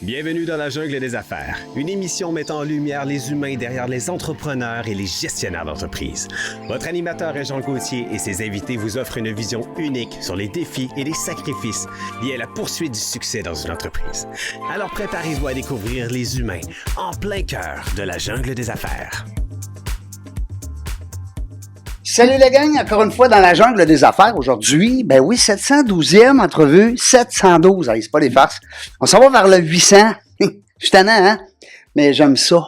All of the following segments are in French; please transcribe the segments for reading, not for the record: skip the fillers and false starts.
Bienvenue dans la jungle des affaires, une émission mettant en lumière les humains derrière les entrepreneurs et les gestionnaires d'entreprise. Votre animateur est Jean Gauthier et ses invités vous offrent une vision unique sur les défis et les sacrifices liés à la poursuite du succès dans une entreprise. Alors préparez-vous à découvrir les humains en plein cœur de la jungle des affaires. Salut les gang, encore une fois dans la jungle des affaires aujourd'hui. Ben oui, 712e entrevue, 712, allez, c'est pas des farces. On s'en va vers le 800. Je suis tannant, hein? Mais j'aime ça.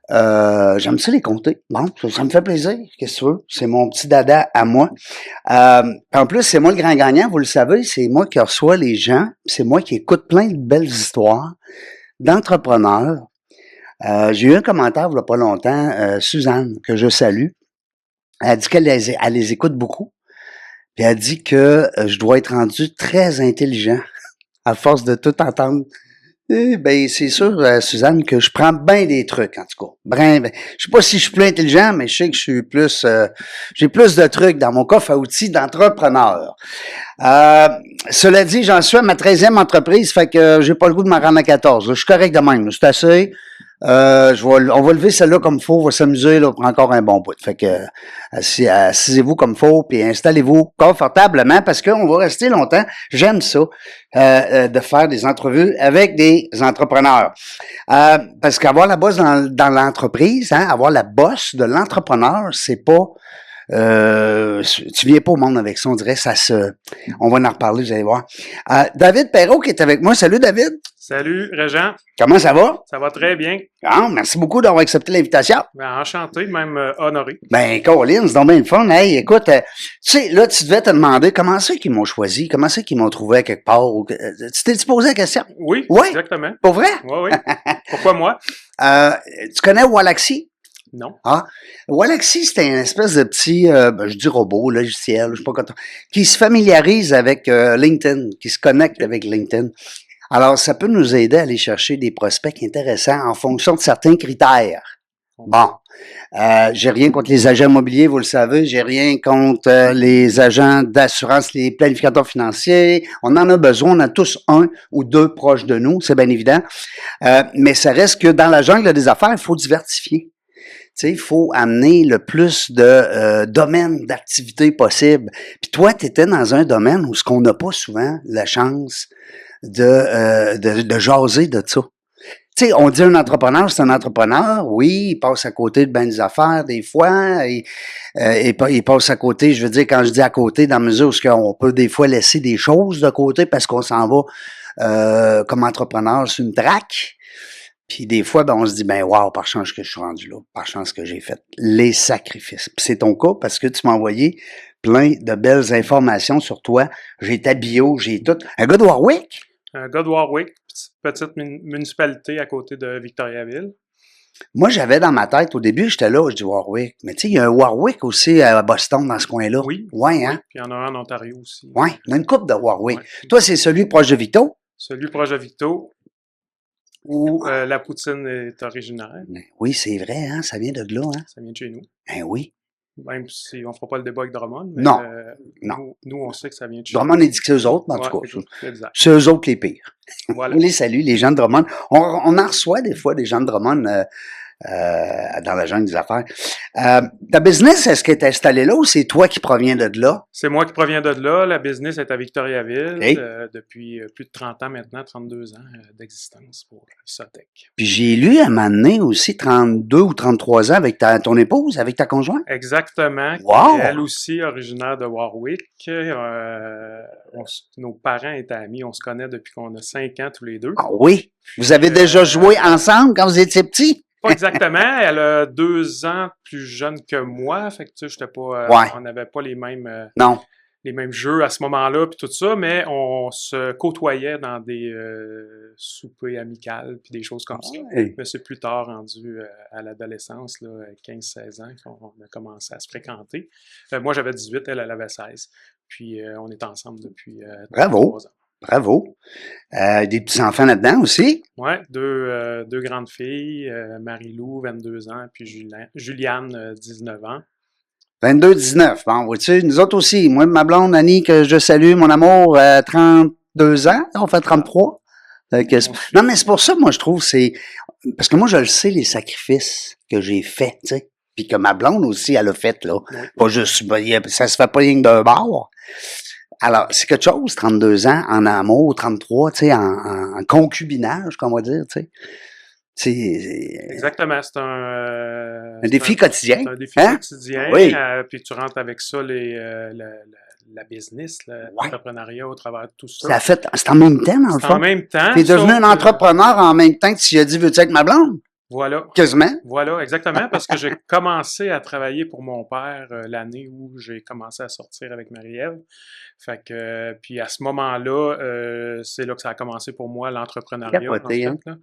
J'aime ça les compter. Bon, ça me fait plaisir. Qu'est-ce que tu veux? C'est mon petit dada à moi. En plus, c'est moi le grand gagnant, vous le savez. C'est moi qui reçois les gens. C'est moi qui écoute plein de belles histoires d'entrepreneurs. J'ai eu un commentaire il y a pas longtemps, Suzanne, que je salue. Elle dit qu'elle les écoute beaucoup. Puis elle dit que je dois être rendu très intelligent à force de tout entendre. Ben c'est sûr, Suzanne, que je prends bien des trucs, en tout cas. Je sais pas si je suis plus intelligent, mais je sais que je suis plus j'ai plus de trucs dans mon coffre à outils d'entrepreneur. Cela dit, j'en suis à ma 13e entreprise, fait que j'ai pas le goût de m'en rendre à 14. Je suis correct de même, c'est assez. On va lever celle-là comme il faut, on va s'amuser là, pour encore un bon bout. Fait que assisez-vous comme il faut, puis installez-vous confortablement parce qu'on va rester longtemps. J'aime ça, de faire des entrevues avec des entrepreneurs. Parce qu'avoir la bosse dans l'entreprise, hein, avoir la bosse de l'entrepreneur, c'est pas tu viens pas au monde avec ça, on dirait on va en reparler, vous allez voir. David Perrault qui est avec moi. Salut David. Salut Régent. Comment ça va? Ça va très bien. Ah, merci beaucoup d'avoir accepté l'invitation. Ben, enchanté, même honoré. Ben, Colin, c'est donc bien le fun. Hey, écoute, tu sais, là, tu devais te demander comment c'est qu'ils m'ont choisi, comment c'est qu'ils m'ont trouvé à quelque part. Tu t'es posé la question? Oui, ouais? Exactement. Pour vrai? Oui. Pourquoi moi? Tu connais Wallaxy? Non. Ah, Wallaxy, c'était une espèce de petit, je dis robot, logiciel, je sais pas quoi, qui se familiarise avec LinkedIn, qui se connecte avec LinkedIn. Alors, ça peut nous aider à aller chercher des prospects intéressants en fonction de certains critères. Bon, j'ai rien contre les agents immobiliers, vous le savez, j'ai rien contre les agents d'assurance, les planificateurs financiers. On en a besoin, on a tous un ou deux proches de nous, c'est bien évident. Mais ça reste que dans la jungle des affaires, il faut diversifier. Tu sais, il faut amener le plus de domaines d'activité possible. Puis toi, tu étais dans un domaine où ce qu'on n'a pas souvent la chance de jaser de ça. Tu sais, on dit un entrepreneur, c'est un entrepreneur. Oui, il passe à côté de ben des affaires des fois. Il passe à côté, je veux dire, quand je dis à côté, dans la mesure où on peut des fois laisser des choses de côté parce qu'on s'en va comme entrepreneur sur une traque. Puis des fois, ben on se dit, ben wow, par chance que je suis rendu là, par chance que j'ai fait les sacrifices. Puis c'est ton cas parce que tu m'as envoyé plein de belles informations sur toi. J'ai ta bio, j'ai tout. Un gars de Warwick? Un gars de Warwick, petite municipalité à côté de Victoriaville. Moi, j'avais dans ma tête, au début, j'étais là, je dis Warwick. Mais tu sais, il y a un Warwick aussi à Boston, dans ce coin-là. Oui. Ouais, hein? Puis il y en a un en Ontario aussi. Ouais, il y a une couple de Warwick. Ouais. Toi, c'est celui proche de Victo? Celui proche de Victo, où la poutine est originaire. Oui, c'est vrai, hein? Ça vient de là, hein? Ça vient de chez nous. Ben oui. Même si on ne fera pas le débat avec Drummond, mais non. Nous, on sait que ça vient de chez Drummond a dit que c'est eux autres, mais en tout cas, c'est eux autres les pires. Voilà. On les salue, les gens de Drummond. On en reçoit des fois des gens de Drummond dans la jungle des affaires. Ta business, est-ce qu'elle est installée là ou c'est toi qui proviens de là? C'est moi qui proviens de là. La business est à Victoriaville depuis plus de 30 ans maintenant, 32 ans d'existence pour Sotec. Puis j'ai lu à un moment donné aussi 32 ou 33 ans avec ton épouse, avec ta conjointe? Exactement. Wow! Elle aussi, originaire de Warwick. Nos parents étaient amis. On se connaît depuis qu'on a 5 ans tous les deux. Ah oui? Vous avez déjà joué ensemble quand vous étiez petits? Pas exactement. Elle a 2 ans plus jeune que moi. Fait que tu sais, j'étais pas. On n'avait pas les mêmes. Non. Les mêmes jeux à ce moment-là, puis tout ça, mais on se côtoyait dans des soupers amicales, puis des choses comme ça. Mais c'est plus tard, rendu à l'adolescence, 15-16 ans, qu'on a commencé à se fréquenter. Moi, j'avais 18, elle avait 16. Puis on est ensemble depuis 3 ans. Bravo. Des petits-enfants là-dedans aussi? Oui, deux grandes filles, Marie-Lou, 22 ans, puis Juliane, 19 ans. 22-19. Bon, vois-tu, nous autres aussi. Moi, ma blonde, Annie, que je salue, mon amour, 32 ans. On fait 33. Non, mais c'est pour ça, moi, je trouve, parce que moi, je le sais, les sacrifices que j'ai faits, tu sais, puis que ma blonde aussi, elle a fait, là. Oui. Pas juste, ça se fait pas rien que d'un bord. Alors, c'est quelque chose, 32 ans, en amour, 33, tu sais, en concubinage, qu'on va dire, tu sais. Exactement, c'est un défi quotidien. C'est un défi quotidien. Oui. Puis tu rentres avec ça la business, l'entrepreneuriat au travers de tout ça. C'est en même temps, dans le fond. C'est en même temps. T'es devenu un entrepreneur en même temps que tu as dit, veux-tu être ma blonde? Voilà. Quasiment. Voilà, exactement, parce que j'ai commencé à travailler pour mon père l'année où j'ai commencé à sortir avec Marie-Ève. Fait que, puis à ce moment-là, c'est là que ça a commencé pour moi, l'entrepreneuriat. Capoté, en fait, là.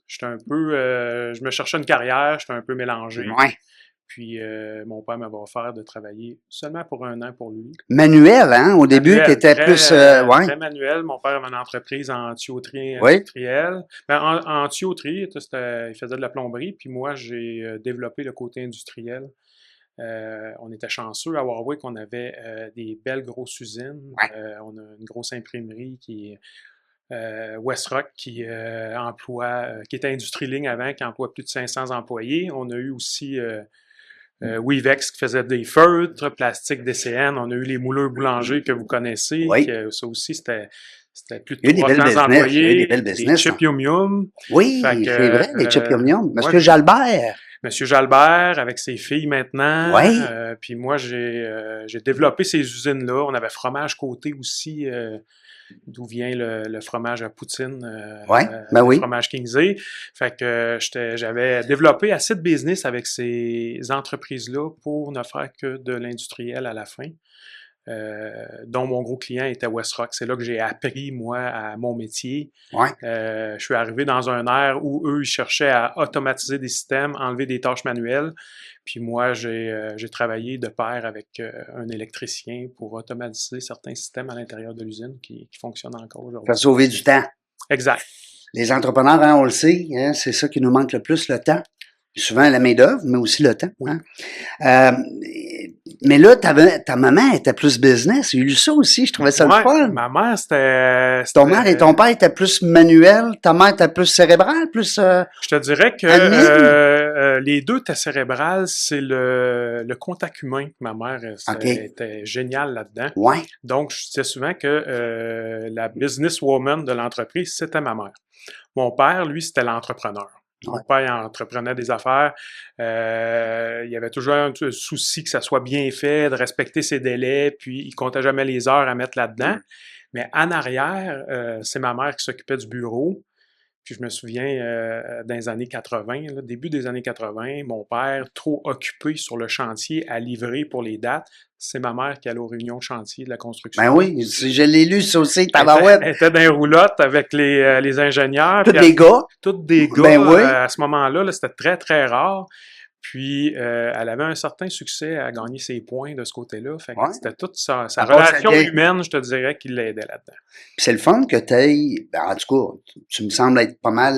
J'étais un peu, je me cherchais une carrière, j'étais un peu mélangé. Ouais. Puis mon père m'avait offert de travailler seulement pour 1 an pour lui. Manuel, hein? Au début, tu étais plus... ouais. Très manuel. Mon père avait une entreprise en tuyauterie industrielle. Ben, en tuyauterie, il faisait de la plomberie. Puis moi, j'ai développé le côté industriel. On était chanceux à Warwick, on avait des belles grosses usines. Ouais. On a une grosse imprimerie qui est Westrock qui qui était Industrie Ligne avant, qui emploie plus de 500 employés. On a eu aussi Weavex qui faisait des feutres, Plastique DCN. On a eu les mouleurs boulangers que vous connaissez. Oui. Ça aussi, c'était plus Il y a de eu des belles 300 business. employés. Il y a eu des belles business. Chips Yum Yum. Oui, c'est vrai, les Chips Yum Yum. Monsieur Jalbert. Monsieur Jalbert, avec ses filles maintenant. Oui. Puis moi, j'ai développé ces usines-là. On avait Fromage Côté aussi, d'où vient le fromage à poutine, le fromage Kingsley. Fait que j'avais développé assez de business avec ces entreprises-là pour ne faire que de l'industriel à la fin. Dont mon gros client était Westrock. C'est là que j'ai appris, moi, à mon métier. Ouais. Je suis arrivé dans un air où eux, ils cherchaient à automatiser des systèmes, enlever des tâches manuelles. Puis moi, j'ai travaillé de pair avec un électricien pour automatiser certains systèmes à l'intérieur de l'usine qui fonctionnent encore aujourd'hui. Faire sauver du temps. Exact. Les entrepreneurs, hein, on le sait, hein, c'est ça qui nous manque le plus, le temps. Souvent la main-d'œuvre, mais aussi le temps. Hein. Mais là, ta maman était plus business. J'ai lu ça aussi, je trouvais ça le fun. Ma mère, c'était... Ton mère et ton père étaient plus manuels, ta mère était plus cérébrale, plus... je te dirais que les deux étaient cérébrales, c'est le contact humain. Ma mère était géniale là-dedans. Ouais. Donc, je disais souvent que la businesswoman de l'entreprise, c'était ma mère. Mon père, lui, c'était l'entrepreneur. Mon père, il entreprenait des affaires. Il y avait toujours un souci que ça soit bien fait, de respecter ses délais, puis il comptait jamais les heures à mettre là-dedans. Mais en arrière, c'est ma mère qui s'occupait du bureau. Puis je me souviens, dans les années 80, début des années 80, mon père, trop occupé sur le chantier à livrer pour les dates, c'est ma mère qui allait aux réunions de chantier de la construction. Ben oui, je l'ai lu, ça aussi, tabarouette. Elle était dans les roulottes avec les ingénieurs. Tous des gars. Tous des gars. Ben oui. À ce moment-là, c'était très, très rare. Puis, elle avait un certain succès à gagner ses points de ce côté-là. Fait que c'était toute sa relation humaine, je te dirais, qui l'aidait là-dedans. Puis c'est le fun que tu aies, en tout cas, tu me sembles être pas mal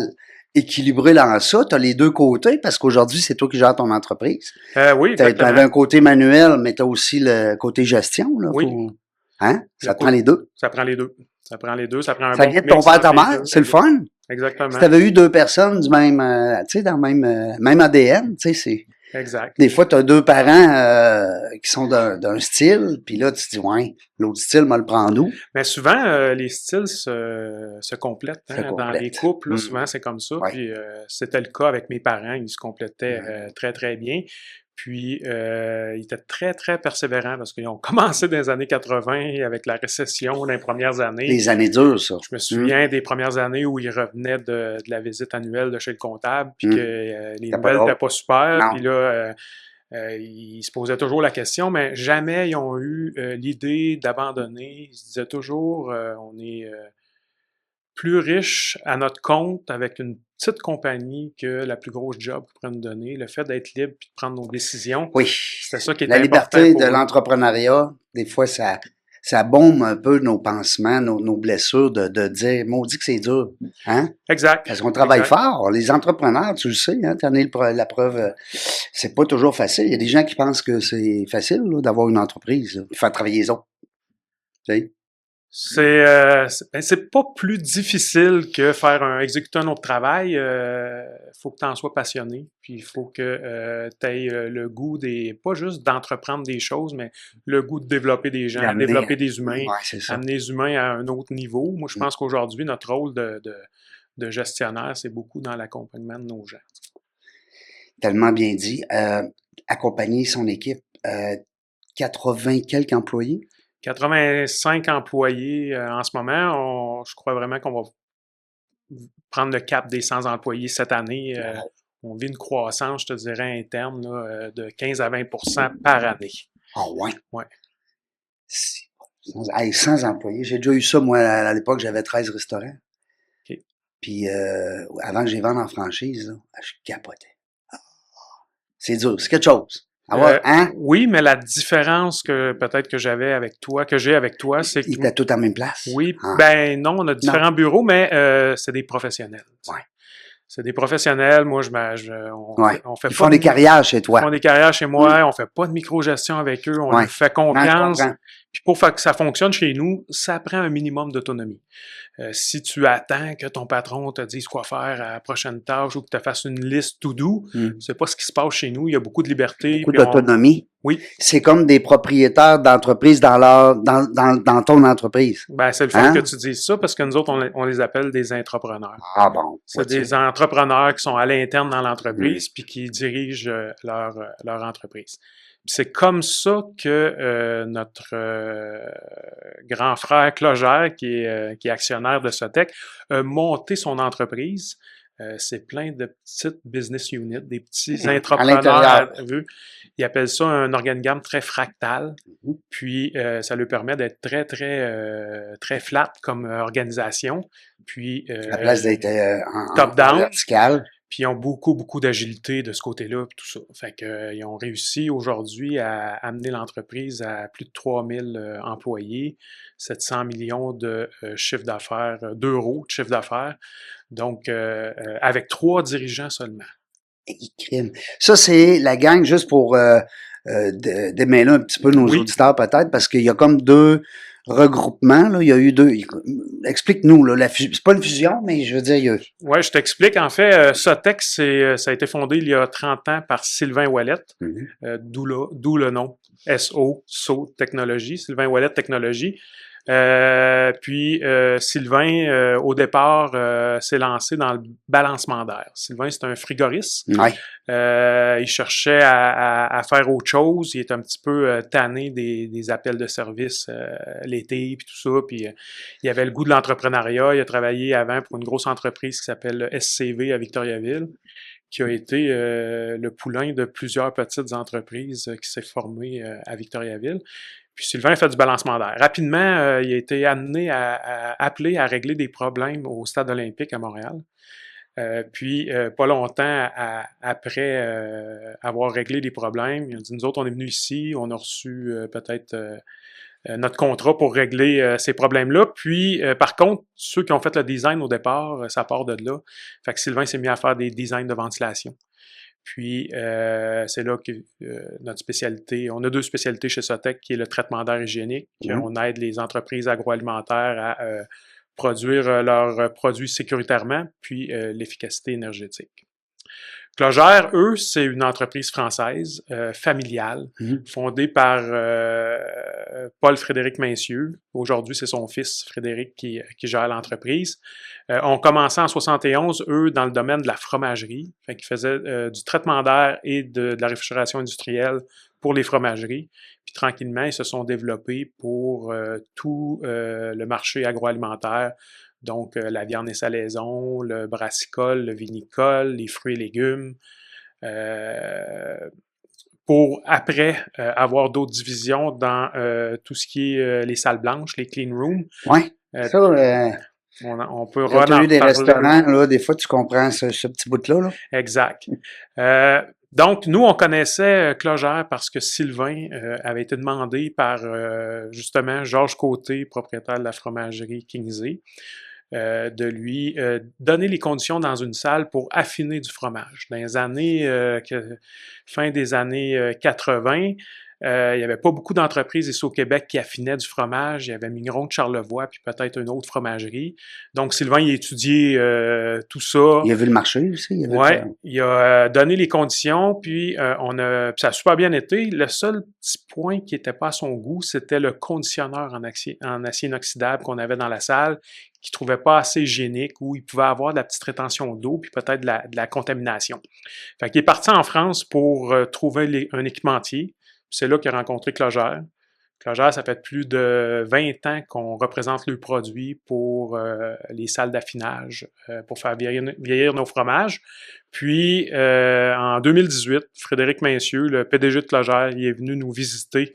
équilibré dans ça. Tu as les deux côtés, parce qu'aujourd'hui, c'est toi qui gères ton entreprise. Oui, tu avais un côté manuel, mais tu as aussi le côté gestion. Là, oui. Hein? Ça prend les deux. Ça prend les deux. Ça prend les deux. Ça prend un ça guide ton père, ta mère. C'est le fun. Exactement. Si tu avais eu deux personnes du même, tu sais, dans le même ADN, tu sais, c'est... Exact. Des fois, tu as deux parents qui sont d'un style, puis là, tu te dis, ouais, l'autre style me le prend d'où? Mais souvent, les styles se complètent. Dans les couples, là, souvent, c'est comme ça. Ouais. Puis, c'était le cas avec mes parents. Ils se complétaient très, très bien. Puis, ils étaient très, très persévérants parce qu'ils ont commencé dans les années 80 avec la récession dans les premières années. Les années dures, ça. Je me souviens des premières années où ils revenaient de la visite annuelle de chez le comptable, puis que les nouvelles n'étaient pas super. Puis là, ils se posaient toujours la question, mais jamais ils ont eu l'idée d'abandonner. Ils se disaient toujours, on est plus riche à notre compte avec une petite compagnie que la plus grosse job qu'on pourrait nous donner. Le fait d'être libre et de prendre nos décisions, oui. C'était ça qui était la important. La liberté de l'entrepreneuriat, des fois, ça bombe un peu nos pansements, nos blessures de dire, maudit que c'est dur. Hein? Exact. Parce qu'on travaille fort. Les entrepreneurs, tu le sais, hein, tu en es la preuve. C'est pas toujours facile. Il y a des gens qui pensent que c'est facile là, d'avoir une entreprise, de faire travailler les autres. Tu sais? C'est pas plus difficile que exécuter un autre travail. Faut que tu en sois passionné, puis il faut que tu aies le goût pas juste d'entreprendre des choses, mais le goût de développer des gens, développer des humains, amener les humains à un autre niveau. Moi, je pense qu'aujourd'hui, notre rôle de gestionnaire, c'est beaucoup dans l'accompagnement de nos gens. Tellement bien dit. Accompagner son équipe, 80 quelques employés? 85 employés en ce moment. Je crois vraiment qu'on va prendre le cap des 100 employés cette année. On vit une croissance, je te dirais, interne là, de 15 à 20% par année. Ah ouais? Ouais. 100 employés. J'ai déjà eu ça, moi, à l'époque, j'avais 13 restaurants. Okay. Puis avant que je les vende en franchise, là, je capotais. C'est dur, c'est quelque chose. Oui, mais la différence que peut-être que j'ai avec toi, c'est que... Ils étaient tous en même place? Oui, ben non, on a différents bureaux, mais c'est des professionnels. Ouais. C'est des professionnels. Moi, Ils font des carrières chez toi. Ils font des carrières chez moi. On fait pas de microgestion avec eux. On leur fait confiance. Puis pour que ça fonctionne chez nous, ça prend un minimum d'autonomie. Si tu attends que ton patron te dise quoi faire à la prochaine tâche ou que tu fasses une liste to-do, c'est pas ce qui se passe chez nous. Il y a beaucoup de liberté. Beaucoup d'autonomie. Oui. C'est comme des propriétaires d'entreprise dans ton entreprise. Ben, c'est le fait que tu dises ça parce que nous autres, on les appelle des entrepreneurs. Ah bon. C'est des entrepreneurs qui sont à l'interne dans l'entreprise puis qui dirigent leur entreprise. C'est comme ça que notre grand frère Clogère, qui est actionnaire de Sotec, a monté son entreprise. C'est plein de petites business units, des petits entrepreneurs. Ils appellent ça un organigramme très fractal. Puis, ça lui permet d'être très, très, très flat comme organisation. Puis, à la place d'être top-down. Vertical. Puis ils ont beaucoup, beaucoup d'agilité de ce côté-là, tout ça. Fait que ils ont réussi aujourd'hui à amener l'entreprise à plus de 3000 employés, 700 millions de chiffre d'affaires, d'euros de chiffre d'affaires. Donc, avec 3 dirigeants seulement. Ça, c'est la gang, juste pour démêler un petit peu nos auditeurs peut-être, parce qu'il y a comme 2 regroupement, là, il y a eu 2. Explique-nous, là, c'est pas une fusion, mais je veux dire... Oui, je t'explique. En fait, Sotec, ça a été fondé il y a 30 ans par Sylvain Ouellette, d'où le nom, SO Technologies, Sylvain Ouellette Technologies. Puis Sylvain, au départ, s'est lancé dans le balancement d'air. Sylvain, c'est un frigoriste. Il cherchait à faire autre chose. Il est un petit peu tanné des appels de service l'été, puis tout ça. Puis il avait le goût de l'entrepreneuriat. Il a travaillé avant pour une grosse entreprise qui s'appelle SCV à Victoriaville, qui a été le poulain de plusieurs petites entreprises qui s'est formé à Victoriaville. Puis Sylvain a fait du balancement d'air. Rapidement, il a été amené appelé à régler des problèmes au Stade olympique à Montréal. Puis, pas longtemps après avoir réglé les problèmes, il a dit, nous autres, on est venus ici, on a reçu peut-être notre contrat pour régler ces problèmes-là. Puis, par contre, ceux qui ont fait le design au départ, ça part de là. Fait que Sylvain s'est mis à faire des designs de ventilation. Puis, c'est là que notre spécialité, on a 2 spécialités chez Sotec, qui est le traitement d'air hygiénique. On aide les entreprises agroalimentaires à produire leurs produits sécuritairement, puis l'efficacité énergétique. Clogère, eux, c'est une entreprise française, familiale, fondée par Paul-Frédéric Maincieux. Aujourd'hui, c'est son fils, Frédéric, qui gère l'entreprise. On commençait en 71, eux, dans le domaine de la fromagerie. Fait qu'ils faisaient du traitement d'air et de la réfrigération industrielle pour les fromageries. Puis tranquillement, ils se sont développés pour tout le marché agroalimentaire. Donc, la viande et salaison, le brassicole, le vinicole, les fruits et légumes, pour après avoir d'autres divisions dans tout ce qui est les salles blanches, les clean rooms. Oui, ça, on peut quand tu as eu des restaurants, là, des fois, tu comprends ce petit bout-là. Là. Exact. Donc, nous, on connaissait Clogère parce que Sylvain avait été demandé par, justement, Georges Côté, propriétaire de la fromagerie Kingsley, de lui donner les conditions dans une salle pour affiner du fromage. Dans les années, fin des années 80, il n'y avait pas beaucoup d'entreprises ici au Québec qui affinaient du fromage. Il y avait Mignon de Charlevoix, puis peut-être une autre fromagerie. Donc, Sylvain, il a étudié tout ça. Il a vu le marché aussi. Il a donné les conditions, puis ça a super bien été. Le seul petit point qui n'était pas à son goût, c'était le conditionneur en acier inoxydable qu'on avait dans la salle, qu'il trouvait pas assez hygiénique, où il pouvait avoir de la petite rétention d'eau, puis peut-être de la contamination. Fait qu'il est parti en France pour trouver un équipementier. C'est là qu'il a rencontré Clogère. Clogère, ça fait plus de 20 ans qu'on représente le produit pour les salles d'affinage, pour faire vieillir nos fromages. Puis, en 2018, Frédéric Mincieux, le PDG de Clogère, il est venu nous visiter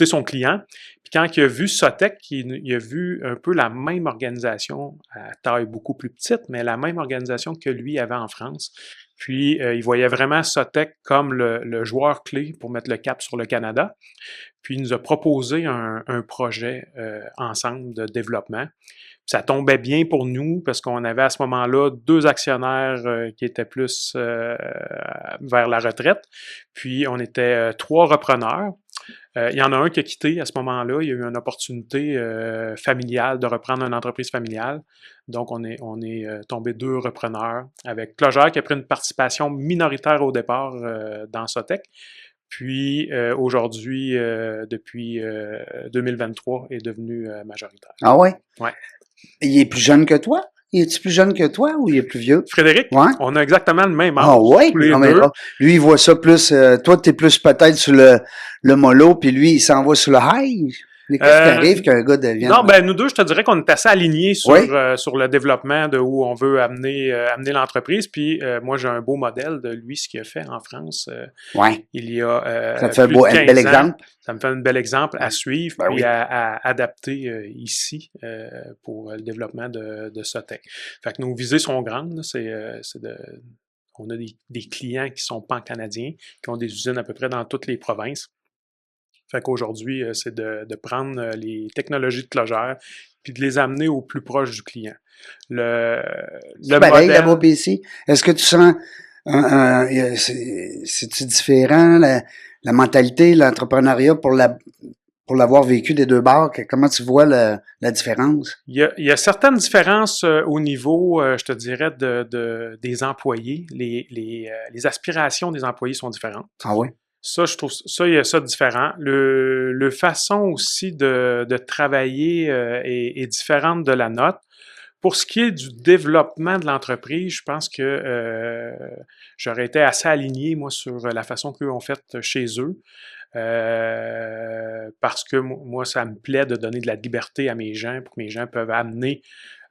son client. Puis quand il a vu Sotec, il a vu un peu la même organisation, à taille beaucoup plus petite, mais la même organisation que lui avait en France. Puis, il voyait vraiment Sotec comme le joueur clé pour mettre le cap sur le Canada. Puis, il nous a proposé un projet ensemble de développement. Puis, ça tombait bien pour nous parce qu'on avait à ce moment-là 2 actionnaires qui étaient plus vers la retraite. Puis, on était 3 repreneurs. Il y en a un qui a quitté à ce moment-là. Il y a eu une opportunité familiale de reprendre une entreprise familiale. Donc, on est tombé 2 repreneurs avec Clogère qui a pris une participation minoritaire au départ dans Sotec. Puis, aujourd'hui, depuis 2023, est devenu majoritaire. Ah ouais? Ouais. Il est plus jeune que toi? Il est-tu plus jeune que toi ou il est plus vieux? Frédéric, ouais? On a exactement le même âge. Ah ouais? Tous les mais, deux. lui, il voit ça plus... toi, t'es plus peut-être sur le mollo, puis lui, il s'en va sur le high. Mais qu'est-ce qui arrive qu'un gars devienne... Non, nous deux, je te dirais qu'on est assez alignés sur le développement de où on veut amener l'entreprise. Puis moi, j'ai un beau modèle de lui, ce qu'il a fait en France. Il y a ça te fait un bel exemple. Ça me fait un bel exemple à suivre et à adapter ici pour le développement de Sotec. Fait que nos visées sont grandes. On a des clients qui sont pan-canadiens, qui ont des usines à peu près dans toutes les provinces. Fait qu'aujourd'hui, c'est de prendre les technologies de Clogère puis de les amener au plus proche du client. C'est pareil, là-bas, ici. Est-ce que tu sens c'est-tu différent, la mentalité, l'entrepreneuriat pour l'avoir vécu des 2 bords? Comment tu vois la différence? Il y a certaines différences au niveau, je te dirais, des employés. Les aspirations des employés sont différentes. Ah oui? Ça, je trouve ça, il y a ça de différent. Le façon aussi de travailler est différente de la nôtre. Pour ce qui est du développement de l'entreprise, je pense que j'aurais été assez aligné, moi, sur la façon qu'eux ont fait chez eux. Parce que moi, ça me plaît de donner de la liberté à mes gens pour que mes gens peuvent amener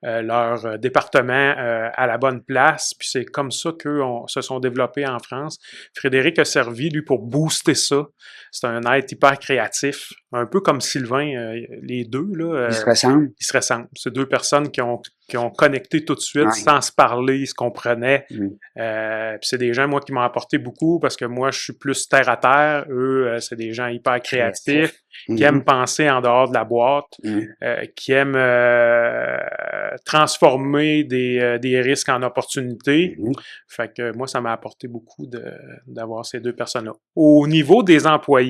leur département à la bonne place. Puis c'est comme ça qu'eux se sont développés en France. Frédéric a servi, lui, pour booster ça. C'est un être hyper créatif, un peu comme Sylvain, les deux. Là, ils se ressemblent. Ils se ressemblent. C'est 2 personnes qui ont connecté tout de suite sans se parler, ils se comprenaient. Puis c'est des gens, moi, qui m'ont apporté beaucoup parce que moi, je suis plus terre à terre. Eux, c'est des gens hyper créatifs, qui aiment penser en dehors de la boîte, qui aiment transformer des risques en opportunités. Fait que moi, ça m'a apporté beaucoup d'avoir ces 2 personnes-là. Au niveau des employés,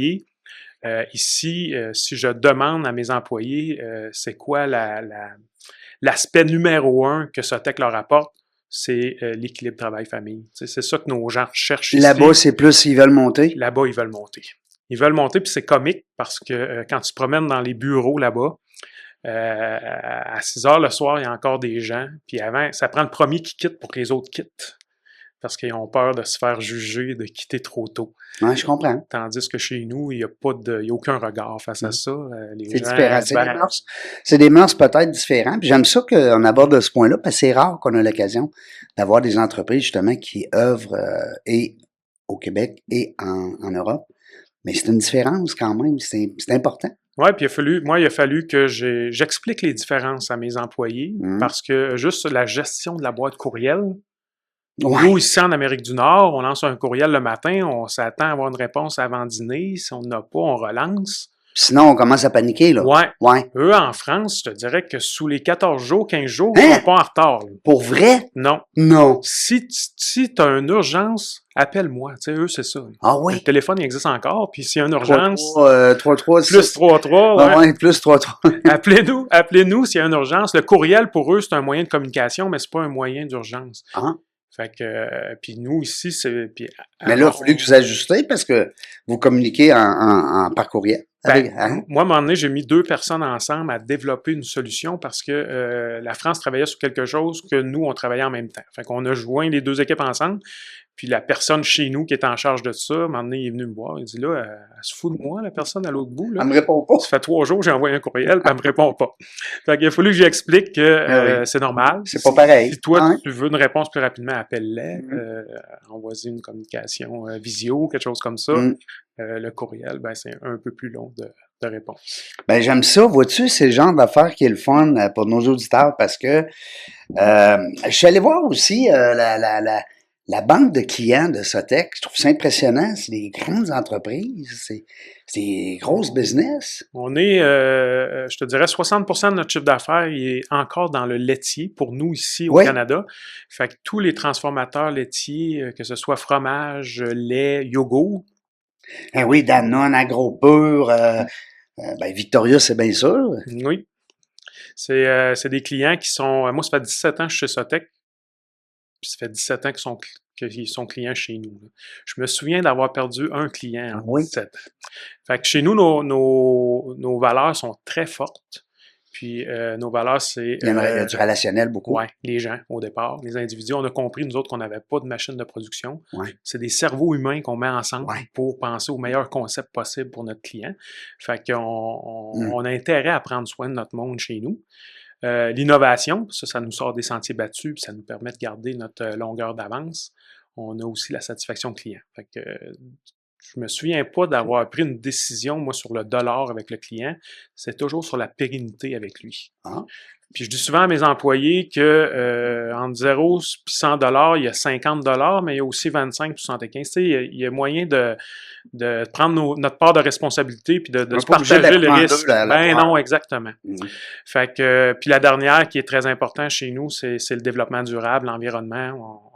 ici, si je demande à mes employés, c'est quoi l'aspect numéro 1 que Sotec leur apporte, c'est l'équilibre travail-famille. C'est ça que nos gens cherchent ici. Là-bas, c'est plus, ils veulent monter? Là-bas, ils veulent monter. Ils veulent monter, puis c'est comique parce que quand tu te promènes dans les bureaux là-bas, à 6 heures le soir, il y a encore des gens. Puis avant, ça prend le premier qui quitte pour que les autres quittent. Parce qu'ils ont peur de se faire juger, de quitter trop tôt. Oui, je comprends. Tandis que chez nous, il n'y a aucun regard face à ça. C'est différent. C'est des mœurs peut-être différents. Puis j'aime ça qu'on aborde ce point-là, parce que c'est rare qu'on a l'occasion d'avoir des entreprises, justement, qui œuvrent et au Québec et en Europe. Mais c'est une différence quand même. C'est important. Oui, puis il a fallu que j'explique les différences à mes employés, parce que juste la gestion de la boîte courriel, nous, ici en Amérique du Nord, on lance un courriel le matin, on s'attend à avoir une réponse avant dîner. Si on n'a pas, on relance. Sinon, on commence à paniquer, là. Ouais. Eux, en France, je te dirais que sous les 14 jours, 15 jours, ils sont pas en retard. Là. Pour vrai? Non. Non. Si tu as une urgence, appelle-moi. Tu sais, eux, c'est ça. Ah oui? Le téléphone, il existe encore. Puis s'il y a une urgence... 3-3, plus 3-3, ouais. Ouais, plus 3-3. Appelez-nous s'il y a une urgence. Le courriel, pour eux, c'est un moyen de communication, mais c'est pas un moyen d'urgence. Ah. Fait que, puis nous, ici, c'est... Puis, mais là, il a fallu que vous ajustez parce que vous communiquez par courriel. Moi, à un moment donné, j'ai mis 2 personnes ensemble à développer une solution parce que la France travaillait sur quelque chose que nous, on travaillait en même temps. Fait qu'on a joint les 2 équipes ensemble. Puis la personne chez nous qui est en charge de ça, à un moment donné, il est venu me voir. Il dit là, elle se fout de moi, la personne à l'autre bout. Là. Elle me répond pas. Ça fait 3 jours que j'ai envoyé un courriel, puis elle me répond pas. Fait qu'il a fallu que j'explique que c'est normal. C'est pas pareil. Si toi, tu veux une réponse plus rapidement, appelle-les. Envoie-y une communication visio, quelque chose comme ça. Le courriel, ben c'est un peu plus long de réponse. Ben j'aime ça. Vois-tu, c'est le genre d'affaire qui est le fun pour nos auditeurs parce que je suis allé voir aussi la banque de clients de Sotec. Je trouve ça impressionnant. C'est des grandes entreprises. C'est des grosses business. On est, je te dirais, 60% de notre chiffre d'affaires est encore dans le laitier pour nous ici au Canada. Fait que tous les transformateurs laitiers, que ce soit fromage, lait, yogourt. Eh oui, Danone, AgroPur, ben Victoria, c'est bien sûr. Oui. C'est des clients qui sont... Moi, ça fait 17 ans que je suis chez Sotec. Puis ça fait 17 ans qu'ils sont clients chez nous. Là. Je me souviens d'avoir perdu un client en 17 ans. Fait que chez nous, nos valeurs sont très fortes. Puis nos valeurs, c'est... Il y a du relationnel beaucoup. Oui, les gens, au départ, les individus. On a compris, nous autres, qu'on n'avait pas de machine de production. Ouais. C'est des cerveaux humains qu'on met ensemble pour penser au meilleur concept possible pour notre client. Fait qu'on a intérêt à prendre soin de notre monde chez nous. L'innovation, ça nous sort des sentiers battus, puis ça nous permet de garder notre longueur d'avance. On a aussi la satisfaction client. Fait que je me souviens pas d'avoir pris une décision, moi, sur le dollar avec le client. C'est toujours sur la pérennité avec lui. Ah. Puis je dis souvent à mes employés que entre 0 et 100 $, il y a 50 $, mais il y a aussi 25 et 75. Tu sais, il y a moyen de prendre notre part de responsabilité puis de se partager le risque. Non, exactement. Fait que, puis la dernière qui est très importante chez nous, c'est le développement durable, l'environnement.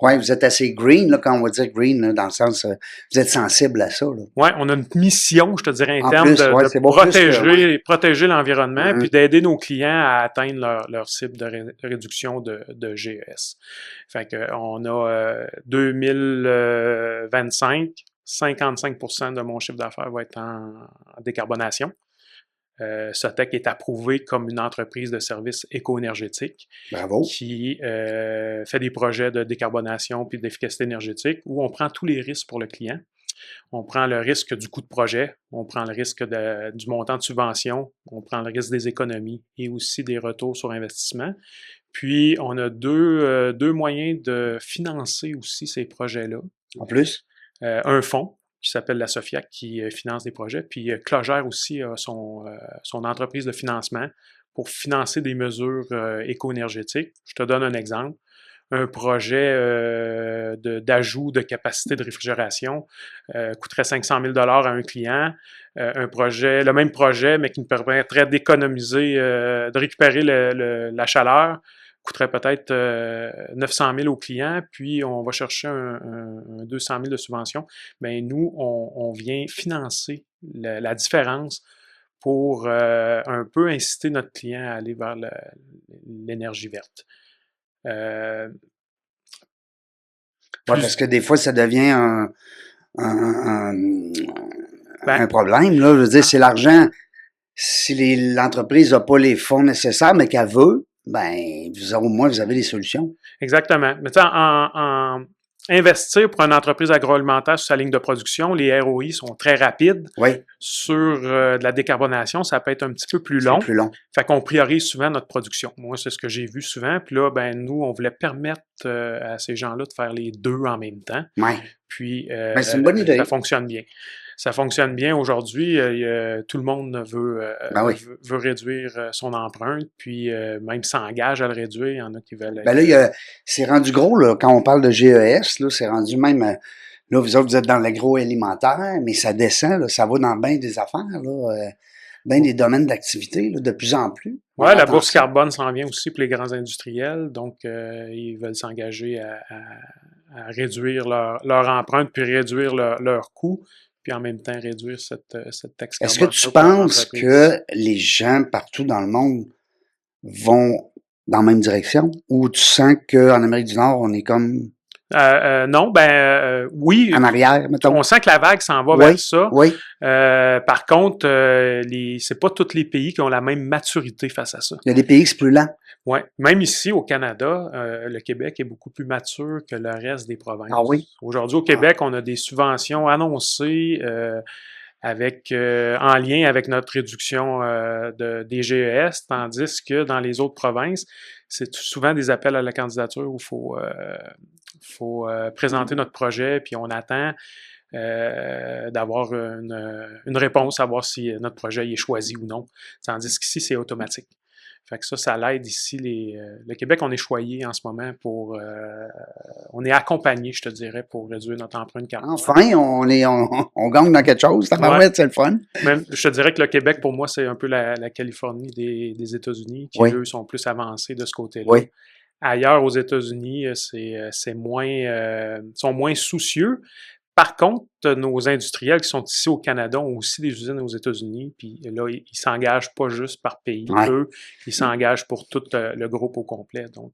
Oui, vous êtes assez green, là, quand on va dire green, là, dans le sens, vous êtes sensible à ça. Oui, on a une mission, je te dirais, interne de protéger l'environnement puis d'aider nos clients à atteindre leur cible de réduction de GES. Fait que on a 2025, 55% de mon chiffre d'affaires va être en décarbonation. Sotec est approuvé comme une entreprise de services éco-énergétiques qui fait des projets de décarbonation puis d'efficacité énergétique où on prend tous les risques pour le client. On prend le risque du coût de projet, on prend le risque du montant de subvention, on prend le risque des économies et aussi des retours sur investissement. Puis, on a deux moyens de financer aussi ces projets-là. En plus? Un fonds qui s'appelle la Sofiac, qui finance des projets. Puis Clogère aussi a son entreprise de financement pour financer des mesures éco-énergétiques. Je te donne un exemple. Un projet d'ajout de capacité de réfrigération coûterait 500 000 $ à un client. Le même projet, mais qui nous permettrait d'économiser, de récupérer la chaleur, coûterait peut-être 900 000 au client, puis on va chercher un 200 000 de subvention. Bien, nous, on vient financer la différence pour un peu inciter notre client à aller vers l'énergie verte. Parce que des fois, ça devient un problème. Là. Je veux dire, c'est l'argent. Si l'entreprise n'a pas les fonds nécessaires, mais qu'elle veut, ben, au moins, vous avez des solutions. Exactement. Mais tu sais, investir pour une entreprise agroalimentaire sur sa ligne de production, les ROI sont très rapides. Oui. Sur de la décarbonation, ça peut être un petit peu plus long. C'est plus long. Fait qu'on priorise souvent notre production. Moi, c'est ce que j'ai vu souvent. Puis là, ben nous, on voulait permettre à ces gens-là de faire les deux en même temps. Oui. Puis, c'est une bonne idée. Ça fonctionne bien. Ça fonctionne bien aujourd'hui. Tout le monde veut réduire son empreinte, puis même s'engage à le réduire. Il y en a qui veulent... Ben là, c'est rendu gros, là, quand on parle de GES, là, c'est rendu même Là, vous autres, vous êtes dans l'agroalimentaire, mais ça descend, là, ça va dans bien des affaires, là, bien des domaines d'activité, là, de plus en plus. Oui, la bourse carbone s'en vient aussi pour les grands industriels, donc ils veulent s'engager à réduire leur empreinte, puis réduire leur coût, puis en même temps réduire cette taxe carbone. Est-ce que tu penses que les gens partout dans le monde vont dans la même direction, ou tu sens qu'en Amérique du Nord, on est comme... non, oui. En arrière, mettons. On sent que la vague s'en va vers ça. Oui. Par contre, c'est pas tous les pays qui ont la même maturité face à ça. Il y a des pays qui sont plus lents. Oui. Même ici, au Canada, le Québec est beaucoup plus mature que le reste des provinces. Ah oui? Aujourd'hui, au Québec, on a des subventions annoncées en lien avec notre réduction des GES, tandis que dans les autres provinces, c'est souvent des appels à la candidature où il faut présenter notre projet, puis on attend d'avoir une réponse, savoir si notre projet est choisi ou non. Tandis qu'ici, c'est automatique. Fait que ça l'aide ici. Le Québec, on est choyé en ce moment on est accompagné, je te dirais, pour réduire notre empreinte carbone. Enfin, on gagne dans quelque chose. C'est le fun. Même, je te dirais que le Québec, pour moi, c'est un peu la Californie des États-Unis, qui, eux, sont plus avancés de ce côté-là. Oui. Ailleurs, aux États-Unis, sont moins soucieux. Par contre, nos industriels qui sont ici au Canada ont aussi des usines aux États-Unis, puis là, ils s'engagent pas juste par pays. Eux, ils s'engagent pour tout le groupe au complet. Donc,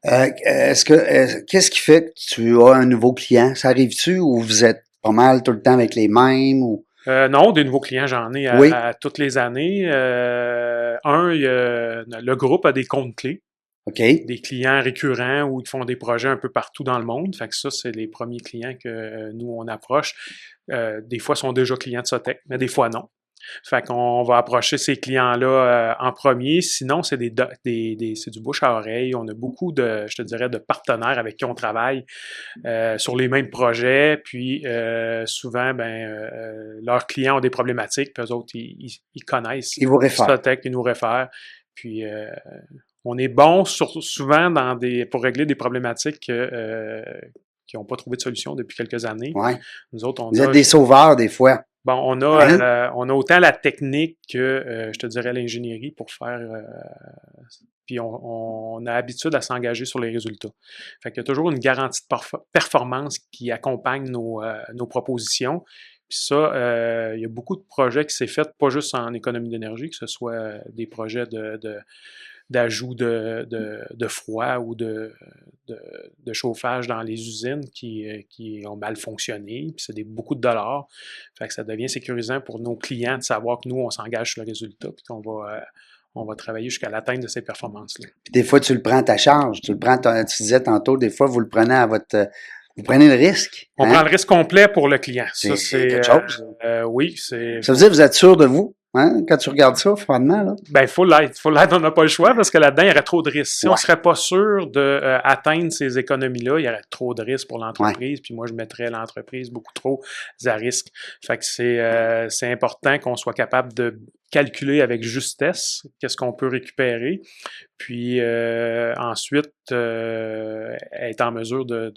qu'est-ce qui fait que tu as un nouveau client? Ça arrive-tu ou vous êtes pas mal tout le temps avec les mêmes? Ou... non, des nouveaux clients, j'en ai à toutes les années. Le groupe a des comptes clés. Okay. Des clients récurrents où ils font des projets un peu partout dans le monde. Fait que ça, c'est les premiers clients que nous, on approche. Des fois, ils sont déjà clients de Sotec, mais des fois, non. Fait qu'on va approcher ces clients-là en premier. Sinon, c'est c'est du bouche à oreille. On a beaucoup de partenaires avec qui on travaille sur les mêmes projets. Puis, souvent, leurs clients ont des problématiques. Puis eux autres, ils connaissent. Ils vous réfèrent. Sotec, ils nous réfèrent. Puis, on est bon souvent pour régler des problématiques qui n'ont pas trouvé de solution depuis quelques années. Ouais. Nous autres, vous êtes des sauveurs des fois. Bon, on a autant la technique que, je te dirais, l'ingénierie pour faire... puis on a habitude à s'engager sur les résultats. Fait qu'il y a toujours une garantie de performance qui accompagne nos propositions. Puis ça, il y a beaucoup de projets qui s'est fait, pas juste en économie d'énergie, que ce soit des projets d'ajout de froid ou de chauffage dans les usines qui ont mal fonctionné, puis c'est beaucoup de dollars. Fait que ça devient sécurisant pour nos clients de savoir que nous, on s'engage sur le résultat, puis qu'on va travailler jusqu'à l'atteinte de ces performances-là. Puis des fois, tu le prends à ta charge. Tu disais tantôt, des fois, vous le prenez vous prenez le risque. On prend le risque complet pour le client. Ça, c'est quelque chose. Oui, c'est... Ça veut dire que vous êtes sûr de vous? Hein? Quand tu regardes ça, froidement, là. Ben, faut l'être. On n'a pas le choix parce que là-dedans, il y aurait trop de risques. Si on serait pas sûr d'atteindre ces économies-là, il y aurait trop de risques pour l'entreprise. Puis moi, je mettrais l'entreprise beaucoup trop à risque. Fait que c'est important qu'on soit capable de calculer avec justesse qu'est-ce qu'on peut récupérer. Puis ensuite, être en mesure de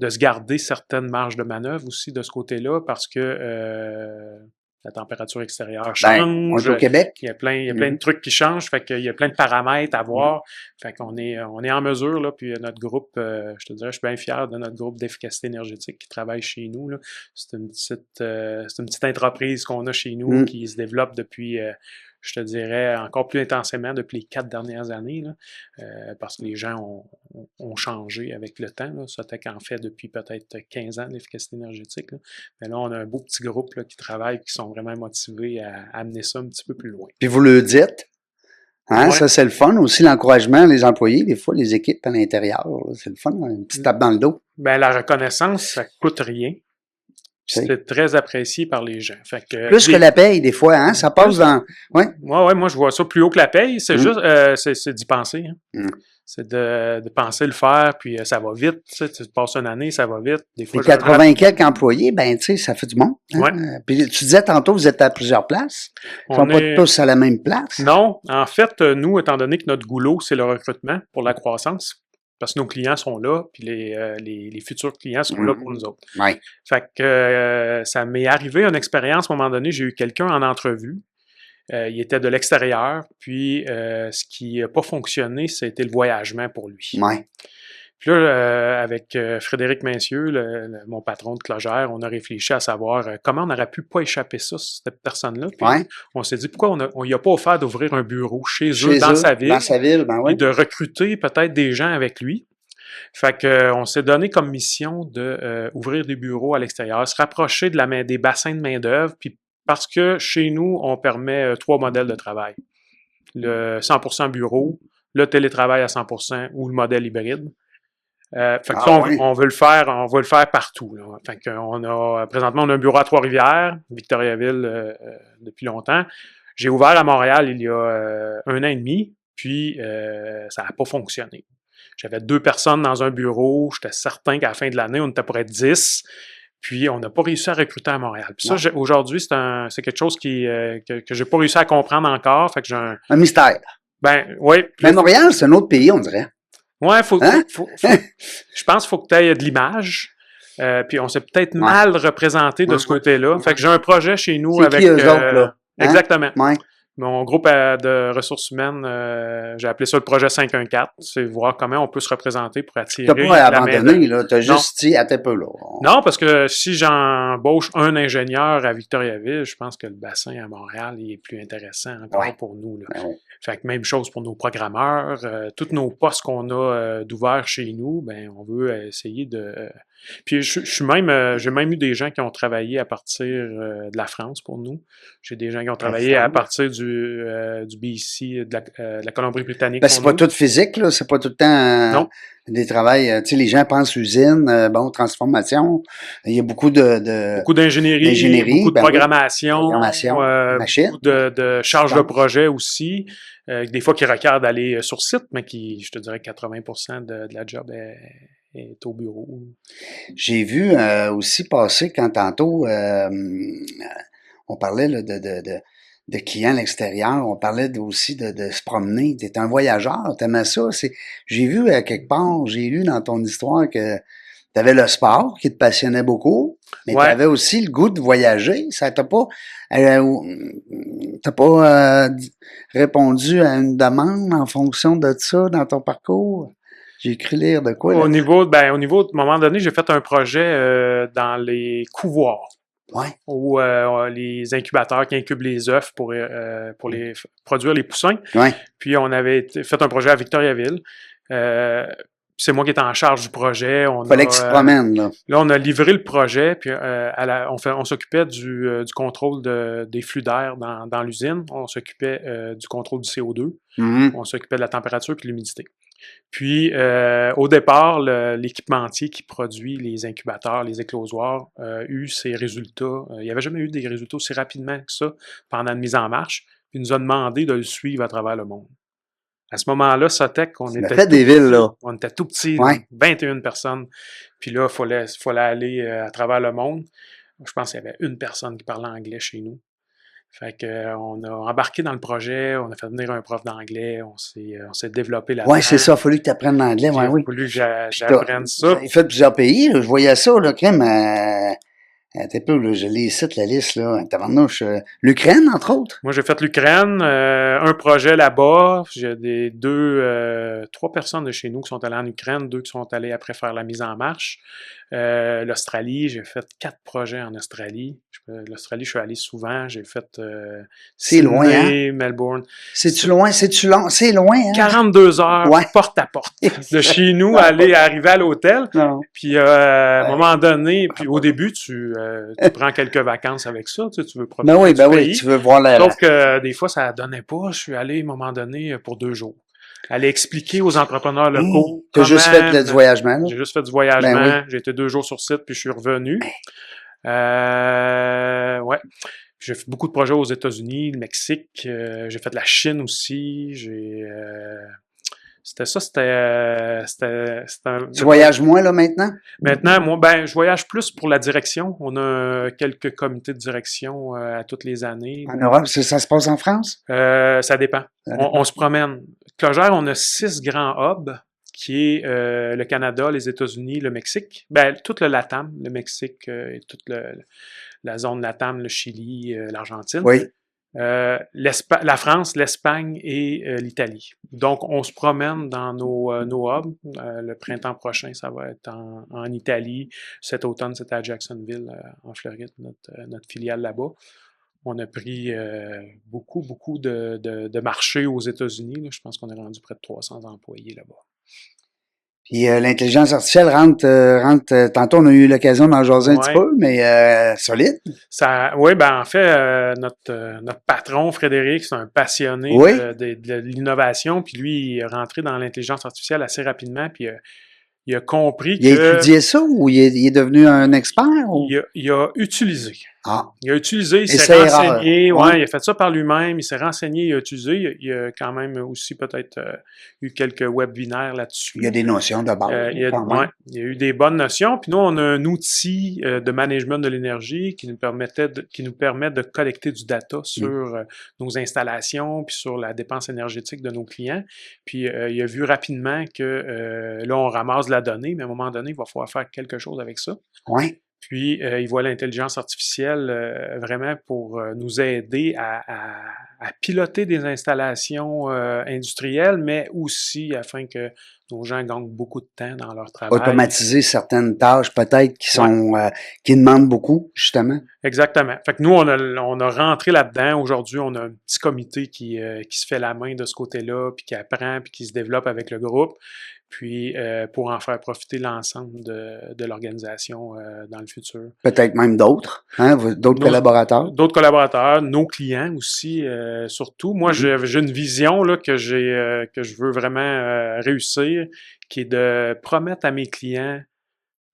se garder certaines marges de manœuvre aussi de ce côté-là parce que la température extérieure change. Au Québec. Il y a plein de trucs qui changent, fait qu'il y a plein de paramètres à voir. Fait qu'on est en mesure, là, puis notre groupe, je te dirais, je suis bien fier de notre groupe d'efficacité énergétique qui travaille chez nous, là. C'est une petite entreprise qu'on a chez nous qui se développe depuis, je te dirais, encore plus intensément depuis les 4 dernières années, là, parce que les gens ont changé avec le temps. Sotec en fait depuis peut-être 15 ans l'efficacité énergétique. Là. Mais là, on a un beau petit groupe là, qui travaille, qui sont vraiment motivés à amener ça un petit peu plus loin. Puis vous le dites, hein, ouais. Ça c'est le fun. Aussi l'encouragement, les employés, des fois les équipes à l'intérieur, c'est le fun, une petite tape dans le dos. Ben la reconnaissance, ça coûte rien. C'est très apprécié par les gens. Fait que, plus que la paye, des fois, hein? Ça passe dans... Ouais, moi, je vois ça plus haut que la paye. C'est juste... c'est d'y penser. Hein. C'est de penser le faire, puis ça va vite. Tu passes une année, ça va vite. Des fois, 80 quelques employés, ben tu sais, ça fait du monde. Hein? Ouais. Puis tu disais tantôt, vous êtes à plusieurs places. Ils sont pas tous à la même place. Non. En fait, nous, étant donné que notre goulot, c'est le recrutement pour la croissance, parce que nos clients sont là, puis les futurs clients sont là pour nous autres. Ouais. Fait que ça m'est arrivé une expérience, à un moment donné, j'ai eu quelqu'un en entrevue. Il était de l'extérieur, puis ce qui n'a pas fonctionné, c'était le voyagement pour lui. Ouais. Puis là, avec Frédéric Mincieux, mon patron de Clogère, on a réfléchi à savoir comment on aurait pu pas échapper ça, cette personne-là. Puis on s'est dit, pourquoi on y a pas offert d'ouvrir un bureau chez eux, dans sa ville, et de recruter peut-être des gens avec lui. Fait que on s'est donné comme mission de ouvrir des bureaux à l'extérieur, se rapprocher des bassins de main-d'œuvre, puis parce que chez nous, on permet 3 modèles de travail. Le 100% bureau, le télétravail à 100% ou le modèle hybride. Fait que ça, on veut le faire partout, là. Fait que présentement, on a un bureau à Trois-Rivières, Victoriaville, depuis longtemps. J'ai ouvert à Montréal il y a 1 an et demi, puis ça n'a pas fonctionné. J'avais 2 personnes dans un bureau, j'étais certain qu'à la fin de l'année, on était pour être 10, puis on n'a pas réussi à recruter à Montréal. Puis ça, aujourd'hui, c'est quelque chose que j'ai pas réussi à comprendre encore. Fait que j'ai un mystère. Ben, oui. Mais Montréal, c'est un autre pays, on dirait. Ouais, je pense qu'il faut que tu aies de l'image. Puis on s'est peut-être mal représenté de ce côté-là. Fait que j'ai un projet chez nous avec... eux autres, là? Exactement. Ouais. Mon groupe de ressources humaines, j'ai appelé ça le projet 514. C'est voir comment on peut se représenter pour attirer... T'as pas abandonné, là. T'as juste dit, attends un peu, là. Non, parce que si j'embauche un ingénieur à Victoriaville, je pense que le bassin à Montréal, il est plus intéressant encore pour nous, là. Ouais. Fait que même chose pour nos programmeurs. Tous nos postes qu'on a d'ouverts chez nous, ben on veut essayer de... Puis j'ai même eu des gens qui ont travaillé à partir de la France pour nous. J'ai des gens qui ont travaillé à partir du BC, de la Colombie-Britannique. Ben, c'est pas tout physique, là. C'est pas tout le temps des travails. Tu sais, les gens pensent usine, transformation. Il y a beaucoup beaucoup d'ingénierie, beaucoup de programmation, machine. beaucoup de charge de projet aussi. Des fois qui requièrent d'aller sur site, mais je te dirais 80% de la job est au bureau. J'ai vu aussi passer quand tantôt on parlait là, de clients à l'extérieur, on parlait aussi de se promener. Tu es un voyageur, t'aimais ça. J'ai vu quelque part, j'ai lu dans ton histoire que tu avais le sport qui te passionnait beaucoup, mais tu avais aussi le goût de voyager. Ça t'a pas répondu à une demande en fonction de ça dans ton parcours? J'ai cru lire de quoi? Au niveau, à un moment donné, j'ai fait un projet dans les couvoirs. Ouais. Où les incubateurs qui incubent les œufs pour produire les poussins. Ouais. Puis on avait fait un projet à Victoriaville. C'est moi qui étais en charge du projet. Fallait que tu te promènes, là. Là, on a livré le projet, puis on s'occupait du contrôle des flux d'air dans l'usine. On s'occupait du contrôle du CO2. Mm-hmm. On s'occupait de la température et de l'humidité. Puis, au départ, l'équipementier qui produit les incubateurs, les éclosoirs, a eu ses résultats. Il n'y avait jamais eu des résultats aussi rapidement que ça pendant une mise en marche. Puis, il nous a demandé de le suivre à travers le monde. À ce moment-là, Sotec, on était tout petits, 21 personnes. Puis là, il fallait aller à travers le monde. Je pense qu'il y avait une personne qui parlait anglais chez nous. Fait que on a embarqué dans le projet, on a fait venir un prof d'anglais, on s'est développé là-dedans. Oui, c'est ça, il a fallu que tu apprennes l'anglais, oui. Il a fallu que j'apprenne ça. J'ai fait plusieurs pays, là, je voyais ça, là, crème, t'es peu, là, je lis ici la liste, là, l'Ukraine, entre autres. Moi, j'ai fait l'Ukraine, un projet là-bas, j'ai 3 personnes de chez nous qui sont allées en Ukraine, 2 qui sont allées après faire la mise en marche. L'Australie, j'ai fait 4 projets en Australie. L'Australie, je suis allé souvent. J'ai fait c'est loin, hein? Melbourne. C'est loin, hein? 42 heures, porte à porte. De chez nous, arriver à l'hôtel. Non. Puis à un moment donné, puis au début, tu prends quelques vacances avec ça. Tu veux profiter du pays. Tu veux voir la... Sauf que des fois, ça donnait pas. Je suis allé à un moment donné pour 2 jours. Aller expliquer aux entrepreneurs locaux. Tu as juste fait du voyagement, là? J'ai juste fait du voyagement. J'ai été 2 jours sur site, puis je suis revenu. J'ai fait beaucoup de projets aux États-Unis, le Mexique. J'ai fait de la Chine aussi. Tu voyages moins, là, maintenant? Maintenant, moi, je voyage plus pour la direction. On a quelques comités de direction à toutes les années. En Europe, ça se passe en France? Ça dépend. On se promène. Clogère, on a 6 grands hubs qui est le Canada, les États-Unis, le Mexique. Ben, tout le LATAM, le Mexique et toute la zone LATAM, le Chili, l'Argentine. Oui. La France, l'Espagne et l'Italie. Donc, on se promène dans nos hubs. Le printemps prochain, ça va être en Italie. Cet automne, c'est à Jacksonville, en Floride, notre filiale là-bas. On a pris beaucoup de marchés aux États-Unis. Je pense qu'on est rendu près de 300 employés là-bas. Puis l'intelligence artificielle rentre tantôt on a eu l'occasion d'en jaser un petit peu, mais solide. Oui, ben en fait, notre patron, Frédéric, c'est un passionné de l'innovation, puis lui, il est rentré dans l'intelligence artificielle assez rapidement, puis il a compris Il a étudié ça ou il est devenu un expert? Ou? Il a utilisé. Ah. Il a utilisé, il s'est renseigné, il a fait ça par lui-même, il s'est renseigné, il a utilisé, il a quand même aussi peut-être eu quelques webinaires là-dessus. Il y a des notions de base. Il y a eu des bonnes notions, puis nous, on a un outil de management de l'énergie qui nous permet de collecter du data sur nos installations, puis sur la dépense énergétique de nos clients. Puis il a vu rapidement que là, on ramasse de la donnée, mais à un moment donné, il va falloir faire quelque chose avec ça. Oui. Puis, il voit l'intelligence artificielle vraiment pour nous aider à piloter des installations industrielles, mais aussi afin que nos gens gagnent beaucoup de temps dans leur travail. Automatiser certaines tâches peut-être qui demandent beaucoup, justement. Exactement. Fait que nous, on a rentré là-dedans. Aujourd'hui, on a un petit comité qui se fait la main de ce côté-là, puis qui apprend, puis qui se développe avec le groupe. Puis pour en faire profiter l'ensemble de l'organisation dans le futur. Peut-être même d'autres, hein? D'autres collaborateurs. D'autres collaborateurs, nos clients aussi, surtout. Moi, j'ai une vision là, que je veux vraiment réussir, qui est de promettre à mes clients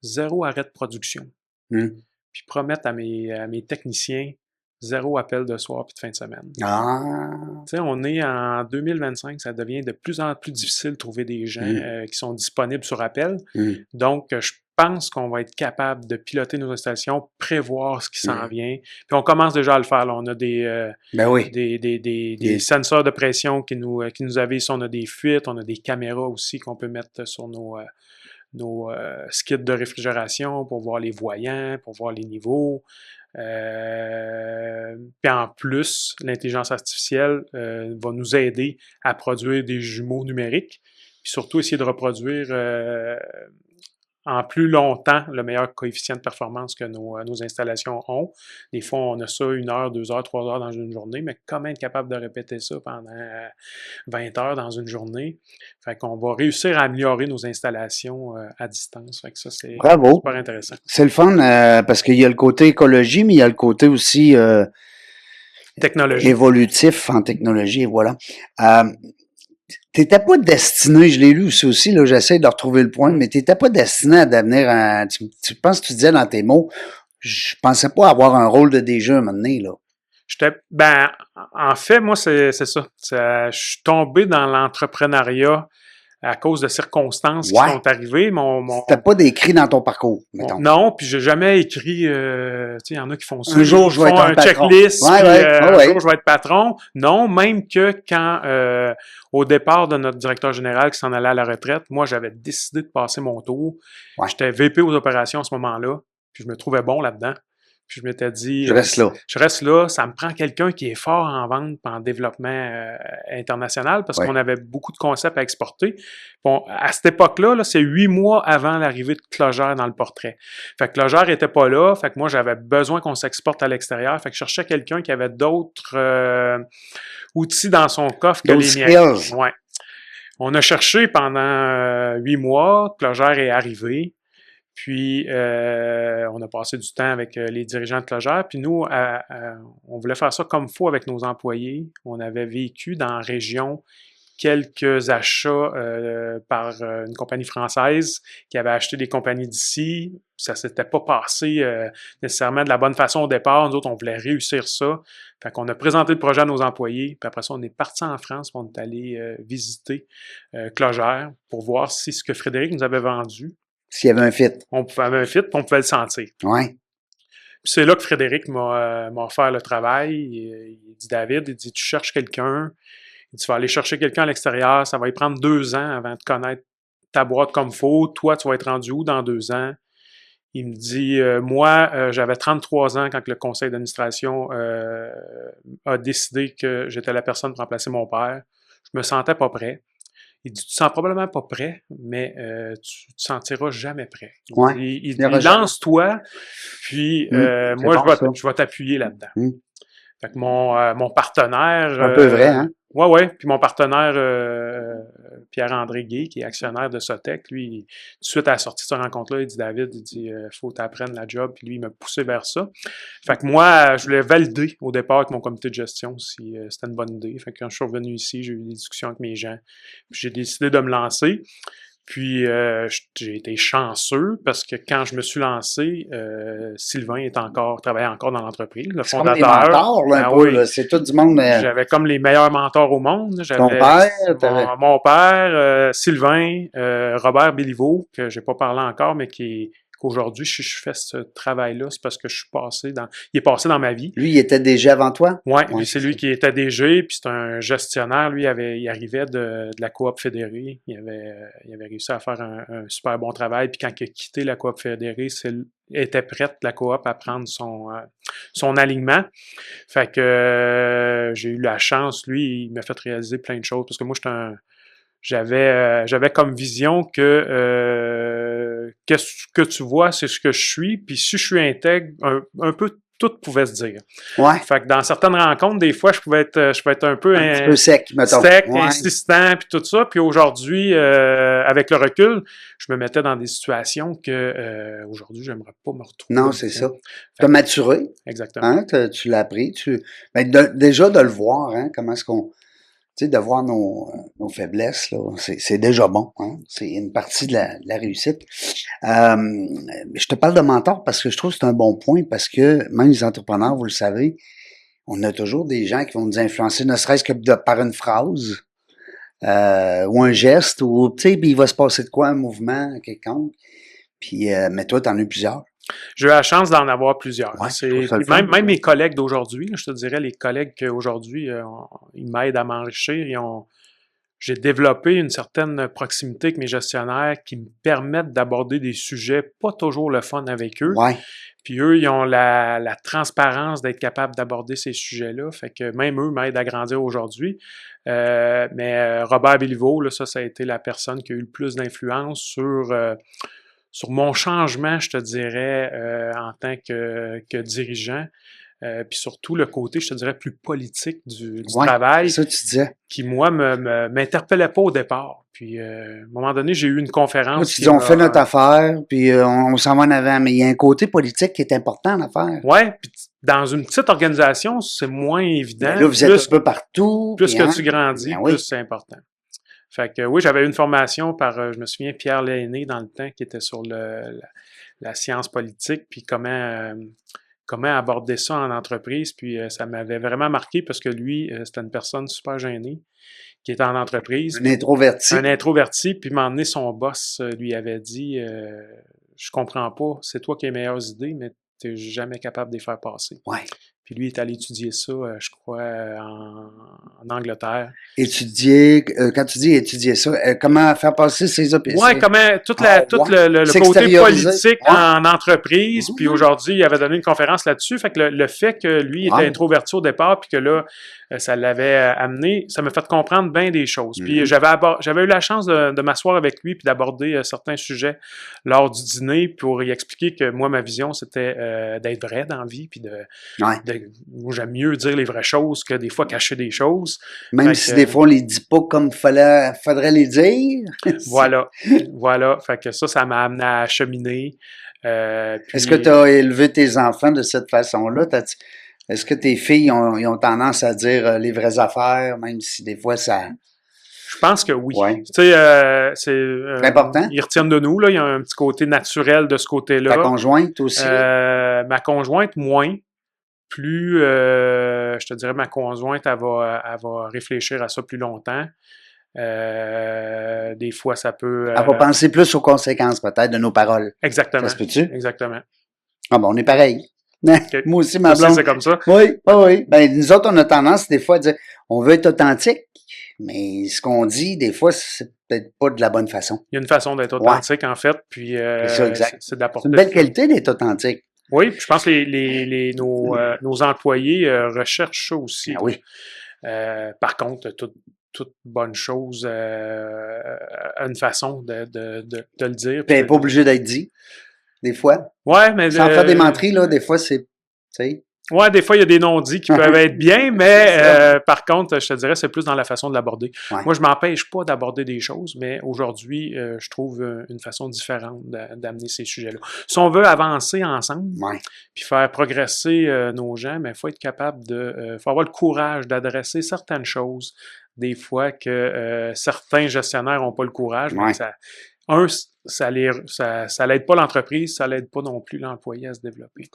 0 arrêt de production. Puis promettre à mes techniciens 0 appel de soir puis de fin de semaine. Ah! Tu sais, on est en 2025, ça devient de plus en plus difficile de trouver des gens qui sont disponibles sur appel. Donc, je pense qu'on va être capable de piloter nos installations, prévoir ce qui s'en vient. Puis on commence déjà à le faire. Là. On a des sensors de pression qui nous avisent. On a des fuites, on a des caméras aussi qu'on peut mettre sur nos skids de réfrigération pour voir les voyants, pour voir les niveaux. Puis en plus, l'intelligence artificielle va nous aider à produire des jumeaux numériques, puis surtout essayer de reproduire en plus longtemps le meilleur coefficient de performance que nos installations ont. Des fois, on a ça 1 heure, 2 heures, 3 heures dans une journée, mais comment être capable de répéter ça pendant 20 heures dans une journée? Fait qu'on va réussir à améliorer nos installations à distance. Fait que ça, c'est super intéressant. C'est le fun parce qu'il y a le côté écologie, mais il y a le côté aussi technologie. Évolutif en technologie, et voilà. T'étais pas destiné, je l'ai lu aussi, là, j'essaie de retrouver le point, mais t'étais pas destiné à devenir tu penses que tu disais dans tes mots, je pensais pas avoir un rôle de DG à un moment donné, là. En fait, moi, c'est ça. Je suis tombé dans l'entrepreneuriat à cause de circonstances qui sont arrivées. C'était pas décrit dans ton parcours, mettons. Non, puis j'ai jamais écrit, tu sais, il y en a qui font ça. Un jour, je vais être un checklist, un jour, je vais être patron. Non, même que quand, au départ de notre directeur général qui s'en allait à la retraite, moi, j'avais décidé de passer mon tour. J'étais VP aux opérations à ce moment-là, puis je me trouvais bon là-dedans. Puis je m'étais dit, je reste là, ça me prend quelqu'un qui est fort en vente et en développement international parce qu'on avait beaucoup de concepts à exporter. Bon, à cette époque-là, là, c'est 8 mois avant l'arrivée de Clogère dans le portrait. Fait que Clogère était pas là, fait que moi j'avais besoin qu'on s'exporte à l'extérieur. Fait que je cherchais quelqu'un qui avait d'autres outils dans son coffre que les miens. Ouais. On a cherché pendant 8 mois, Clogère est arrivé. Puis, on a passé du temps avec les dirigeants de Clogère. Puis nous, on voulait faire ça comme il faut avec nos employés. On avait vécu dans la région quelques achats par une compagnie française qui avait acheté des compagnies d'ici. Ça ne s'était pas passé nécessairement de la bonne façon au départ. Nous autres, on voulait réussir ça. Fait qu'on a présenté le projet à nos employés. Puis après ça, on est parti en France. Puis on est allé visiter Clogère pour voir si ce que Frédéric nous avait vendu, s'il y avait un fit. On avait un fit, puis on pouvait le sentir. Oui. Puis c'est là que Frédéric m'a offert le travail. Il dit, David, il dit, tu cherches quelqu'un. Il dit, tu vas aller chercher quelqu'un à l'extérieur. Ça va y prendre 2 ans avant de connaître ta boîte comme faut. Toi, tu vas être rendu où dans 2 ans? Il me dit, moi, j'avais 33 ans quand le conseil d'administration a décidé que j'étais la personne pour remplacer mon père. Je me sentais pas prêt. Il dit, tu te sens probablement pas prêt, mais tu te sentiras jamais prêt. Ouais. Il dit, lance-toi, puis moi, je vais t'appuyer là-dedans. Fait que mon partenaire... C'est un peu vrai, hein? Ouais. Puis mon partenaire, Pierre-André Guy, qui est actionnaire de Sotec, lui, tout de suite à la sortie de cette rencontre-là, il dit, David, faut t'apprendre la job, puis lui, il m'a poussé vers ça. Fait que moi, je voulais valider au départ avec mon comité de gestion si c'était une bonne idée. Fait que quand je suis revenu ici, j'ai eu des discussions avec mes gens, puis j'ai décidé de me lancer. Puis j'ai été chanceux parce que quand je me suis lancé, Sylvain travaillait encore dans l'entreprise, le fondateur. C'est comme des mentors, là, un peu, là. C'est tout du monde. J'avais comme les meilleurs mentors au monde. Ton père? Mon père, Sylvain, Robert Béliveau, que j'ai pas parlé encore, mais qu'aujourd'hui, je fais ce travail-là, c'est parce que il est passé dans ma vie. Lui, il était DG avant toi? Oui, puis c'est lui qui était DG, puis c'est un gestionnaire. Lui, il arrivait de la Coop fédérée. Il avait réussi à faire un super bon travail. Puis quand il a quitté la Coop fédérée, était prête, la Coop, à prendre son alignement. Fait que j'ai eu la chance, lui, il m'a fait réaliser plein de choses. Parce que moi, j'avais comme vision que ce que tu vois, c'est ce que je suis. Puis si je suis intègre, un peu tout pouvait se dire. Ouais. Fait que dans certaines rencontres, des fois, je pouvais être un peu sec, mettons. Insistant, puis tout ça. Puis aujourd'hui, avec le recul, je me mettais dans des situations que aujourd'hui, j'aimerais pas me retrouver. Non, c'est ça. Tu as maturé. Exactement. Hein? Tu l'as appris. Déjà de le voir, hein? Comment est-ce qu'on... Tu sais, de voir nos faiblesses, là, c'est déjà bon. Hein? C'est une partie de la réussite. Je te parle de mentor parce que je trouve que c'est un bon point, parce que même les entrepreneurs, vous le savez, on a toujours des gens qui vont nous influencer, ne serait-ce que par une phrase ou un geste, ou tu sais, puis il va se passer de quoi, un mouvement quelconque. Puis, mais toi, t'en as eu plusieurs. J'ai eu la chance d'en avoir plusieurs. Ouais, même mes collègues d'aujourd'hui, je te dirais, les collègues qu'aujourd'hui, ils m'aident à m'enrichir. J'ai développé une certaine proximité avec mes gestionnaires qui me permettent d'aborder des sujets pas toujours le fun avec eux. Ouais. Puis eux, ils ont la transparence d'être capables d'aborder ces sujets-là. Fait que même eux m'aident à grandir aujourd'hui. Mais Robert Béliveau, là, ça a été la personne qui a eu le plus d'influence sur mon changement, je te dirais, en tant que dirigeant. Puis surtout le côté, je te dirais, plus politique du travail. C'est ça, tu disais. Qui, moi, m'interpellait pas au départ. Puis, à un moment donné, j'ai eu une conférence. Tu dis, on fait notre affaire, puis on s'en va en avant. Mais il y a un côté politique qui est important à faire. Oui, puis dans une petite organisation, c'est moins évident. Ben là, vous êtes un peu partout. Plus que tu grandis, plus c'est important. Fait que oui, j'avais une formation par, je me souviens, Pierre Lainé dans le temps, qui était sur la science politique, puis comment aborder ça en entreprise. Puis ça m'avait vraiment marqué parce que lui, c'était une personne super gênée qui était en entreprise. Un introverti. Un introverti, puis m'a emmené son boss, lui avait dit je comprends pas, c'est toi qui as les meilleures idées, mais tu n'es jamais capable de les faire passer. Ouais. Puis lui est allé étudier ça, je crois, en Angleterre. Étudier, quand tu dis étudier ça, comment faire passer ses opinions? Oui, comment le côté politique en entreprise. Puis aujourd'hui, il avait donné une conférence là-dessus. Fait que le fait que lui était introverti au départ, puis que là, ça l'avait amené, ça m'a fait comprendre bien des choses. Puis j'avais eu la chance de m'asseoir avec lui puis d'aborder certains sujets lors du dîner pour y expliquer que moi, ma vision, c'était d'être vrai dans la vie, puis moi, j'aime mieux dire les vraies choses que des fois cacher des choses. Même si des fois on les dit pas comme faudrait les dire. Voilà. Fait que ça m'a amené à cheminer. Est-ce que tu as élevé tes enfants de cette façon-là? Est-ce que tes filles ont tendance à dire les vraies affaires, même si des fois ça... Je pense que oui. Ouais. Tu sais, c'est important. Ils retiennent de nous, là. Il y a un petit côté naturel de ce côté-là. Ta conjointe aussi? Ma conjointe, moins. Plus, je te dirais, ma conjointe, elle va réfléchir à ça plus longtemps. Des fois, ça peut... Elle va penser plus aux conséquences, peut-être, de nos paroles. Exactement. Ça se peut-tu? Exactement. Ah bon, on est pareil. Okay. Moi aussi, ma blonde. C'est comme ça? Oui. Ben, nous autres, on a tendance, des fois, à dire, on veut être authentique, mais ce qu'on dit, des fois, c'est peut-être pas de la bonne façon. Il y a une façon d'être authentique, en fait, puis c'est ça, exact. C'est d'apporter... C'est une belle qualité d'être authentique. Oui, puis je pense que nos employés recherchent ça aussi. Ah oui. Par contre, toute bonne chose a une façon de le dire. Puis elle n'est pas obligée d'être dit, des fois. Ouais, mais... Sans faire des menteries, là, des fois, c'est... Ouais, des fois, il y a des non-dits qui peuvent être bien, mais par contre, je te dirais, c'est plus dans la façon de l'aborder. Ouais. Moi, je m'empêche pas d'aborder des choses, mais aujourd'hui, je trouve une façon différente d'amener ces sujets-là. Si on veut avancer ensemble, puis faire progresser nos gens, mais il faut être capable faut avoir le courage d'adresser certaines choses, des fois que certains gestionnaires n'ont pas le courage, mais ça l'aide pas l'entreprise, ça l'aide pas non plus l'employé à se développer.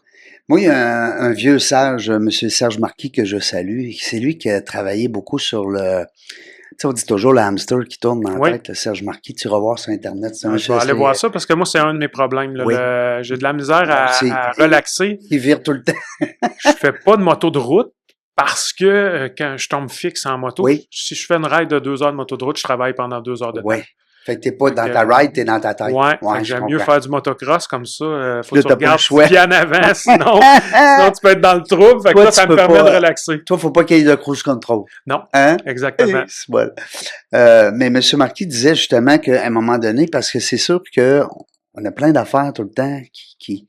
Moi, il y a un vieux sage, M. Serge Marquis, que je salue. C'est lui qui a travaillé beaucoup sur le... Tu sais, on dit toujours le hamster qui tourne dans la tête, le Serge Marquis. Tu vas voir sur Internet. Je vais aller voir ça parce que moi, c'est un de mes problèmes. Là. J'ai de la misère à relaxer. Il vire tout le temps. Je fais pas de moto de route parce que quand je tombe fixe en moto, si je fais une ride de 2 heures de moto de route, je travaille pendant 2 heures de temps. Fait que t'es pas dans ta ride, t'es dans ta tête. Ouais, j'aime mieux faire du motocross comme ça. Faut que tu regardes pied en avant, sinon tu peux être dans le trouble. Fait que là, ça me permet de relaxer. Toi, faut pas qu'il y ait de cruise control. Non, exactement. Mais M. Marquis disait justement qu'à un moment donné, parce que c'est sûr que on a plein d'affaires tout le temps qui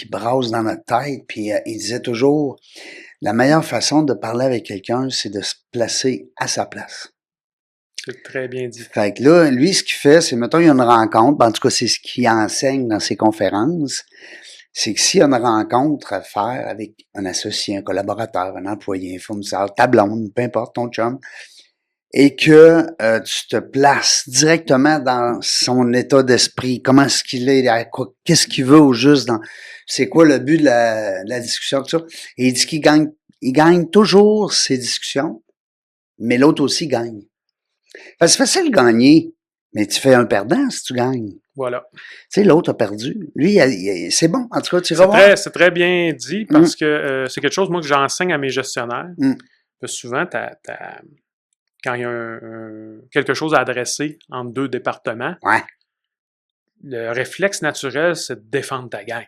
brassent dans notre tête, puis il disait toujours, la meilleure façon de parler avec quelqu'un, c'est de se placer à sa place. C'est très bien dit. Fait que là, lui, ce qu'il fait, c'est, mettons, il y a une rencontre, en tout cas, c'est ce qu'il enseigne dans ses conférences, c'est que s'il y a une rencontre à faire avec un associé, un collaborateur, un employé, un fournisseur, ta blonde, peu importe, ton chum, et que tu te places directement dans son état d'esprit, comment est-ce qu'il est, qu'est-ce qu'il veut au juste, c'est quoi le but de la discussion, tout ça. Et il dit qu'il gagne toujours ses discussions, mais l'autre aussi gagne. C'est facile de gagner, mais tu fais un perdant si tu gagnes. Voilà. Tu sais, l'autre a perdu. Lui, c'est bon. En tout cas, tu vas voir. C'est très bien dit parce que c'est quelque chose, moi, que j'enseigne à mes gestionnaires. Parce que souvent, quand il y a quelque chose à adresser entre 2 départements, le réflexe naturel, c'est de défendre ta gang.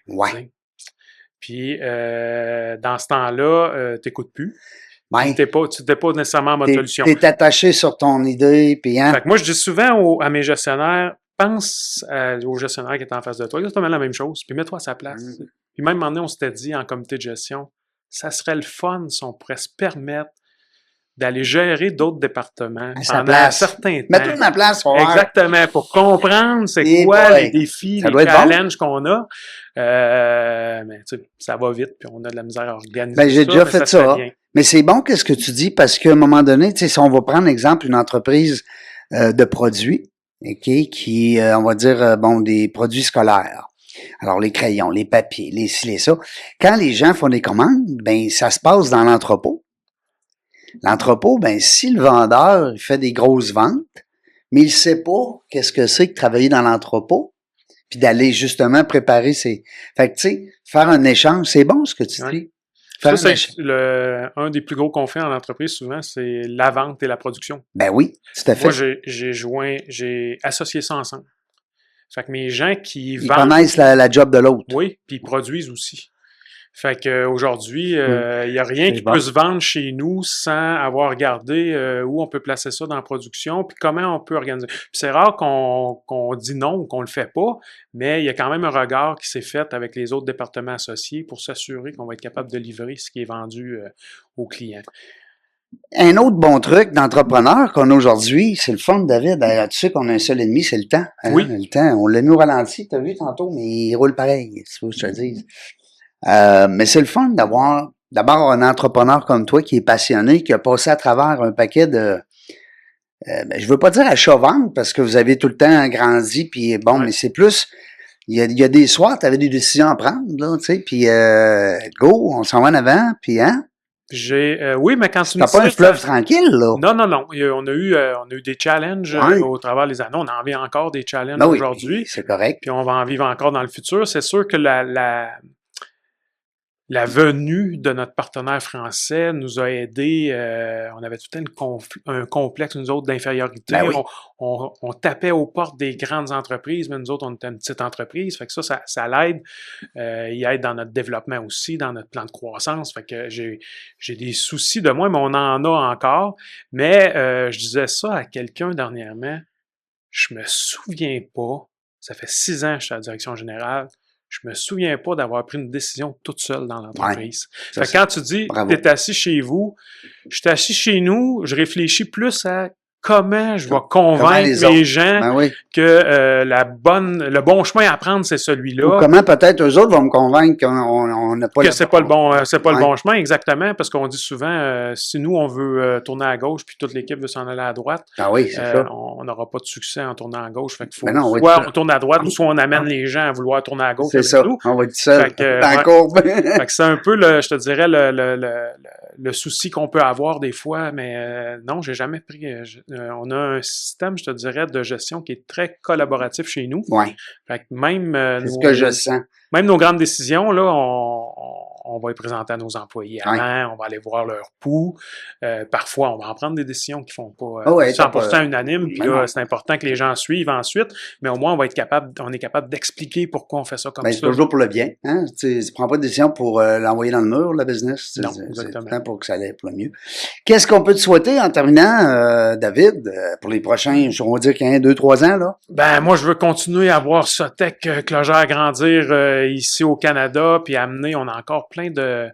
Puis, dans ce temps-là, tu n'écoutes plus. Tu n'étais pas nécessairement en mode solution. Tu es attaché sur ton idée. Puis, Fait que moi, je dis souvent à mes gestionnaires, pense au gestionnaire qui est en face de toi, exactement la même chose, puis mets-toi à sa place. Puis même, à un moment donné, on s'était dit en comité de gestion, ça serait le fun si on pourrait se permettre d'aller gérer d'autres départements pendant un certain temps. Mets-toi à ma place. Exactement, pour comprendre c'est quoi les défis, les challenges qu'on a. Mais tu sais, ça va vite, puis on a de la misère à organiser j'ai déjà fait ça. Mais c'est bon qu'est-ce que tu dis, parce qu'à un moment donné, tu sais, si on va prendre exemple une entreprise de produits, qui, on va dire, des produits scolaires. Alors, les crayons, les papiers, les ci, les ça. Quand les gens font des commandes, ça se passe dans l'entrepôt. L'entrepôt, si le vendeur il fait des grosses ventes, mais il sait pas qu'est-ce que c'est que travailler dans l'entrepôt, puis d'aller justement préparer ses... Fait que, tu sais, faire un échange, c'est bon ce que tu dis. Ça, c'est un des plus gros conflits en entreprise, souvent, c'est la vente et la production. Ben oui, tout à fait. Moi, j'ai associé ça ensemble. Fait que mes gens qui vendent... Ils connaissent la job de l'autre. Oui, puis ils produisent aussi. Fait qu'aujourd'hui, il n'y a rien qui peut se vendre chez nous sans avoir regardé où on peut placer ça dans la production, puis comment on peut organiser. Puis c'est rare qu'on dit non ou qu'on le fait pas, mais il y a quand même un regard qui s'est fait avec les autres départements associés pour s'assurer qu'on va être capable de livrer ce qui est vendu aux clients. Un autre bon truc d'entrepreneur qu'on a aujourd'hui, c'est le fun, David. Tu sais qu'on a un seul ennemi, c'est le temps. Oui. Le temps. On l'a mis au ralenti, tu as vu tantôt, mais il roule pareil, c'est ce que je te dis. Mais c'est le fun d'avoir d'abord un entrepreneur comme toi qui est passionné, qui a passé à travers un paquet de... je veux pas dire achat-vente parce que vous avez tout le temps grandi, puis mais c'est plus... Il y a des soirs, tu avais des décisions à prendre, là, tu sais, puis go, on s'en va en avant, puis oui, mais quand tu me dis... T'as pas un fleuve tranquille, là? Non. On a eu des challenges au travers des années. On en vit encore des challenges aujourd'hui. C'est correct. Puis on va en vivre encore dans le futur. C'est sûr que la venue de notre partenaire français nous a aidé. On avait tout le temps un complexe, nous autres, d'infériorité. Ben oui. On tapait aux portes des grandes entreprises, mais nous autres, on était une petite entreprise. Fait que ça l'aide. Il aide dans notre développement aussi, dans notre plan de croissance. Fait que j'ai des soucis de moi, mais on en a encore. Mais je disais ça à quelqu'un dernièrement. Je me souviens pas. Ça fait 6 ans que je suis à la direction générale. Je me souviens pas d'avoir pris une décision toute seule dans l'entreprise. Ouais, fait que quand tu dis, tu es assis chez vous, je suis assis chez nous, je réfléchis plus à comment je vais convaincre les gens que le bon chemin à prendre, c'est celui-là. Ou comment peut-être eux autres vont me convaincre qu'on n'a pas que c'est pas le bon chemin, exactement, parce qu'on dit souvent, si nous, on veut tourner à gauche, puis toute l'équipe veut s'en aller à droite, on n'aura pas de succès en tournant à gauche. Fait qu'il faut soit on tourne à droite, ou soit on amène les gens à vouloir tourner à gauche. C'est ça, nous. On va être seul. Fait que c'est un peu, je te dirais, le souci qu'on peut avoir des fois, mais non, j'ai jamais pris... on a un système, je te dirais, de gestion qui est très collaboratif chez nous. Oui. Fait que même... c'est ce que je sens. Même nos grandes décisions, là, on va les présenter à nos employés avant, on va aller voir leur pouls. Parfois, on va en prendre des décisions qui font pas 100% unanimes, puis là, c'est important que les gens suivent ensuite, mais au moins, on est capable d'expliquer pourquoi on fait ça comme ça. C'est toujours pour le bien. Hein? Tu ne prends pas de décision pour l'envoyer dans le mur, le business. Non, exactement. C'est pour que ça aille pour le mieux. Qu'est-ce qu'on peut te souhaiter en terminant, David, pour les prochains, on va dire 1, 2, 3 ans, là? Ben, moi, je veux continuer à voir Sotec Clogère grandir ici au Canada, puis amener, on a encore plein de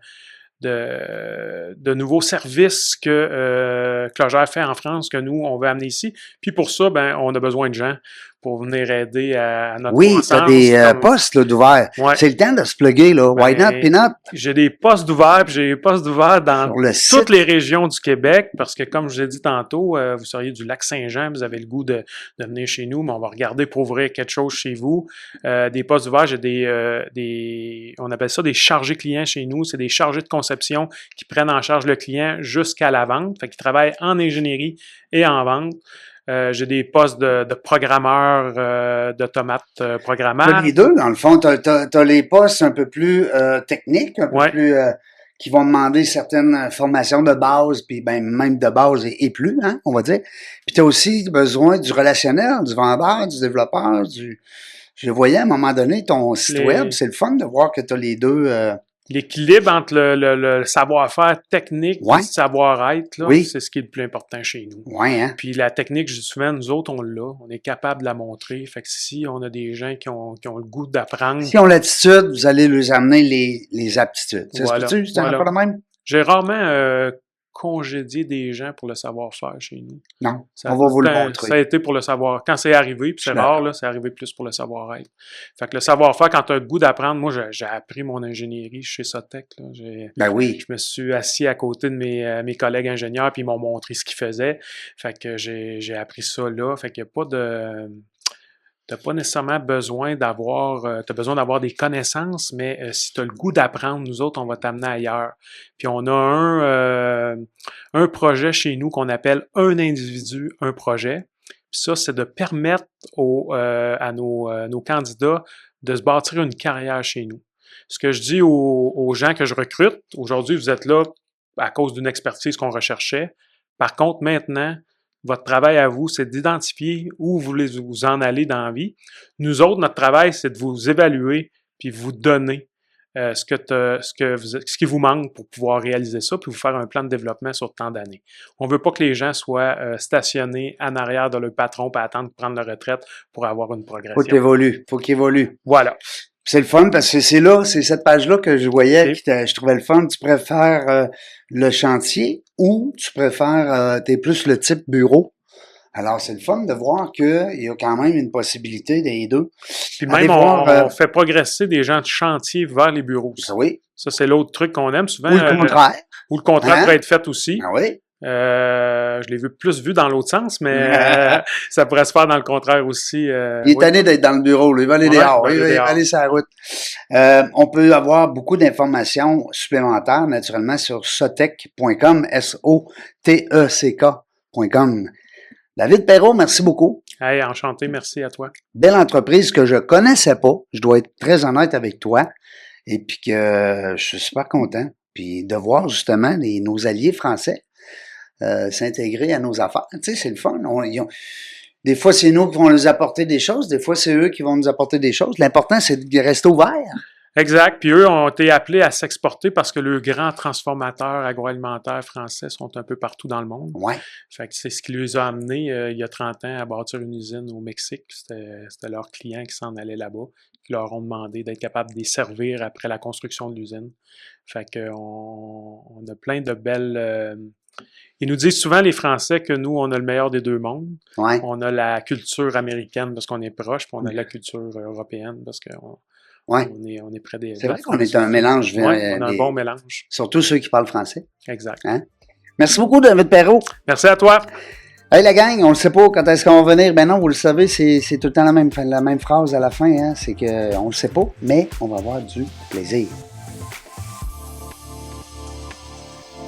nouveaux services que Clogère fait en France, que nous, on veut amener ici. Puis pour ça, ben, on a besoin de gens pour venir aider à notre croissance. Oui, tu as des postes d'ouverts. Ouais. C'est le temps de se plugger, là. Why not, peanut? J'ai des postes d'ouverts, puis j'ai des postes d'ouverts dans toutes les régions du Québec, parce que comme je vous ai dit tantôt, vous seriez du Lac-Saint-Jean, vous avez le goût de venir chez nous, mais on va regarder pour ouvrir quelque chose chez vous. Des postes d'ouverts, j'ai on appelle ça des chargés clients chez nous, c'est des chargés de conception qui prennent en charge le client jusqu'à la vente, fait qu'ils travaillent en ingénierie et en vente. J'ai des postes de programmeurs, d'automates programmables. Tu as les deux, dans le fond. Tu as les postes un peu plus techniques, un peu plus qui vont demander certaines formations de base, puis ben, même de base et plus, hein, on va dire. Puis tu as aussi besoin du relationnel, du vendeur, du développeur, Je voyais à un moment donné ton site web, c'est le fun de voir que tu as les deux... L'équilibre entre le savoir-faire technique et le savoir-être, là, c'est ce qui est le plus important chez nous. Ouais, hein? Puis la technique, je dis souvent, nous autres, on l'a. On est capable de la montrer. Fait que si on a des gens qui ont le goût d'apprendre... Si on a l'attitude, vous allez leur amener les aptitudes. C'est pas le même? J'ai rarement congédier des gens pour le savoir-faire chez nous. Non, on va vous le montrer. Ça a été pour le savoir. Quand c'est arrivé, puis c'est rare, là, c'est arrivé plus pour le savoir-être. Fait que le savoir-faire, quand tu as le goût d'apprendre, moi, j'ai appris mon ingénierie chez Sotec. Là. Ben oui. Je me suis assis à côté de mes collègues ingénieurs, puis ils m'ont montré ce qu'ils faisaient. Fait que j'ai appris ça là. Fait qu'il n'y a pas de... T'as pas nécessairement besoin d'avoir... t'as besoin d'avoir des connaissances, mais si tu as le goût d'apprendre, nous autres, on va t'amener ailleurs. Puis on a un projet chez nous qu'on appelle « Un individu, un projet ». Puis ça, c'est de permettre à nos candidats de se bâtir une carrière chez nous. Ce que je dis aux gens que je recrute, aujourd'hui, vous êtes là à cause d'une expertise qu'on recherchait. Par contre, maintenant... Votre travail à vous, c'est d'identifier où vous voulez vous en aller dans la vie. Nous autres, notre travail, c'est de vous évaluer puis vous donner ce qui vous manque pour pouvoir réaliser ça puis vous faire un plan de développement sur tant d'années. On ne veut pas que les gens soient stationnés en arrière de leur patron pour attendre de prendre leur retraite pour avoir une progression. Faut qu'ils évoluent. Voilà. C'est le fun parce que c'est cette page-là que je voyais, je trouvais le fun. Tu préfères le chantier ou tu préfères, t'es plus le type bureau. Alors, c'est le fun de voir qu'il y a quand même une possibilité des deux. Puis même, on fait progresser des gens de chantier vers les bureaux. Oui. Ça, c'est l'autre truc qu'on aime souvent. Ou le contraire. Ou le contraire pourrait être fait aussi. Ah oui. Je l'ai plus vu dans l'autre sens, mais ça pourrait se faire dans le contraire aussi. Il est tanné d'être dans le bureau, lui. Il va aller dehors. Il va aller sur la route. On peut avoir beaucoup d'informations supplémentaires, naturellement, sur sotec.com, SOTECK.com. David Perrault, merci beaucoup. Hey, enchanté, merci à toi. Belle entreprise que je connaissais pas. Je dois être très honnête avec toi. et puis que je suis super content. Puis de voir justement nos alliés français s'intégrer à nos affaires. Tu sais, c'est le fun. Des fois, c'est nous qui vont nous apporter des choses. Des fois, c'est eux qui vont nous apporter des choses. L'important, c'est de rester ouvert. Exact. Puis eux ont été appelés à s'exporter parce que les grands transformateurs agroalimentaires français sont un peu partout dans le monde. Ouais. Fait que c'est ce qui les a amenés il y a 30 ans à bâtir une usine au Mexique. C'était leurs clients qui s'en allaient là-bas, qui leur ont demandé d'être capables de les servir après la construction de l'usine. Fait que on a plein de belles... Ils nous disent souvent, les Français, que nous, on a le meilleur des deux mondes. Ouais. On a la culture américaine parce qu'on est proche, puis on a la culture européenne parce qu'on on est près des... C'est vrai qu'on est un mélange. Oui, on a un bon mélange. Surtout ceux qui parlent français. Exact. Hein? Merci beaucoup, David Perrault. Merci à toi. Hey, la gang, on le sait pas quand est-ce qu'on va venir. Ben non, vous le savez, c'est tout le temps la même phrase à la fin. Hein? C'est qu'on le sait pas, mais on va avoir du plaisir.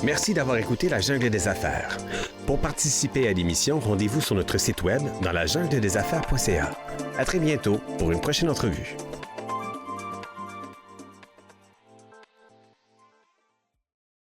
Merci d'avoir écouté La Jungle des Affaires. Pour participer à l'émission, rendez-vous sur notre site web dans lajungleDesAffaires.ca. À très bientôt pour une prochaine entrevue.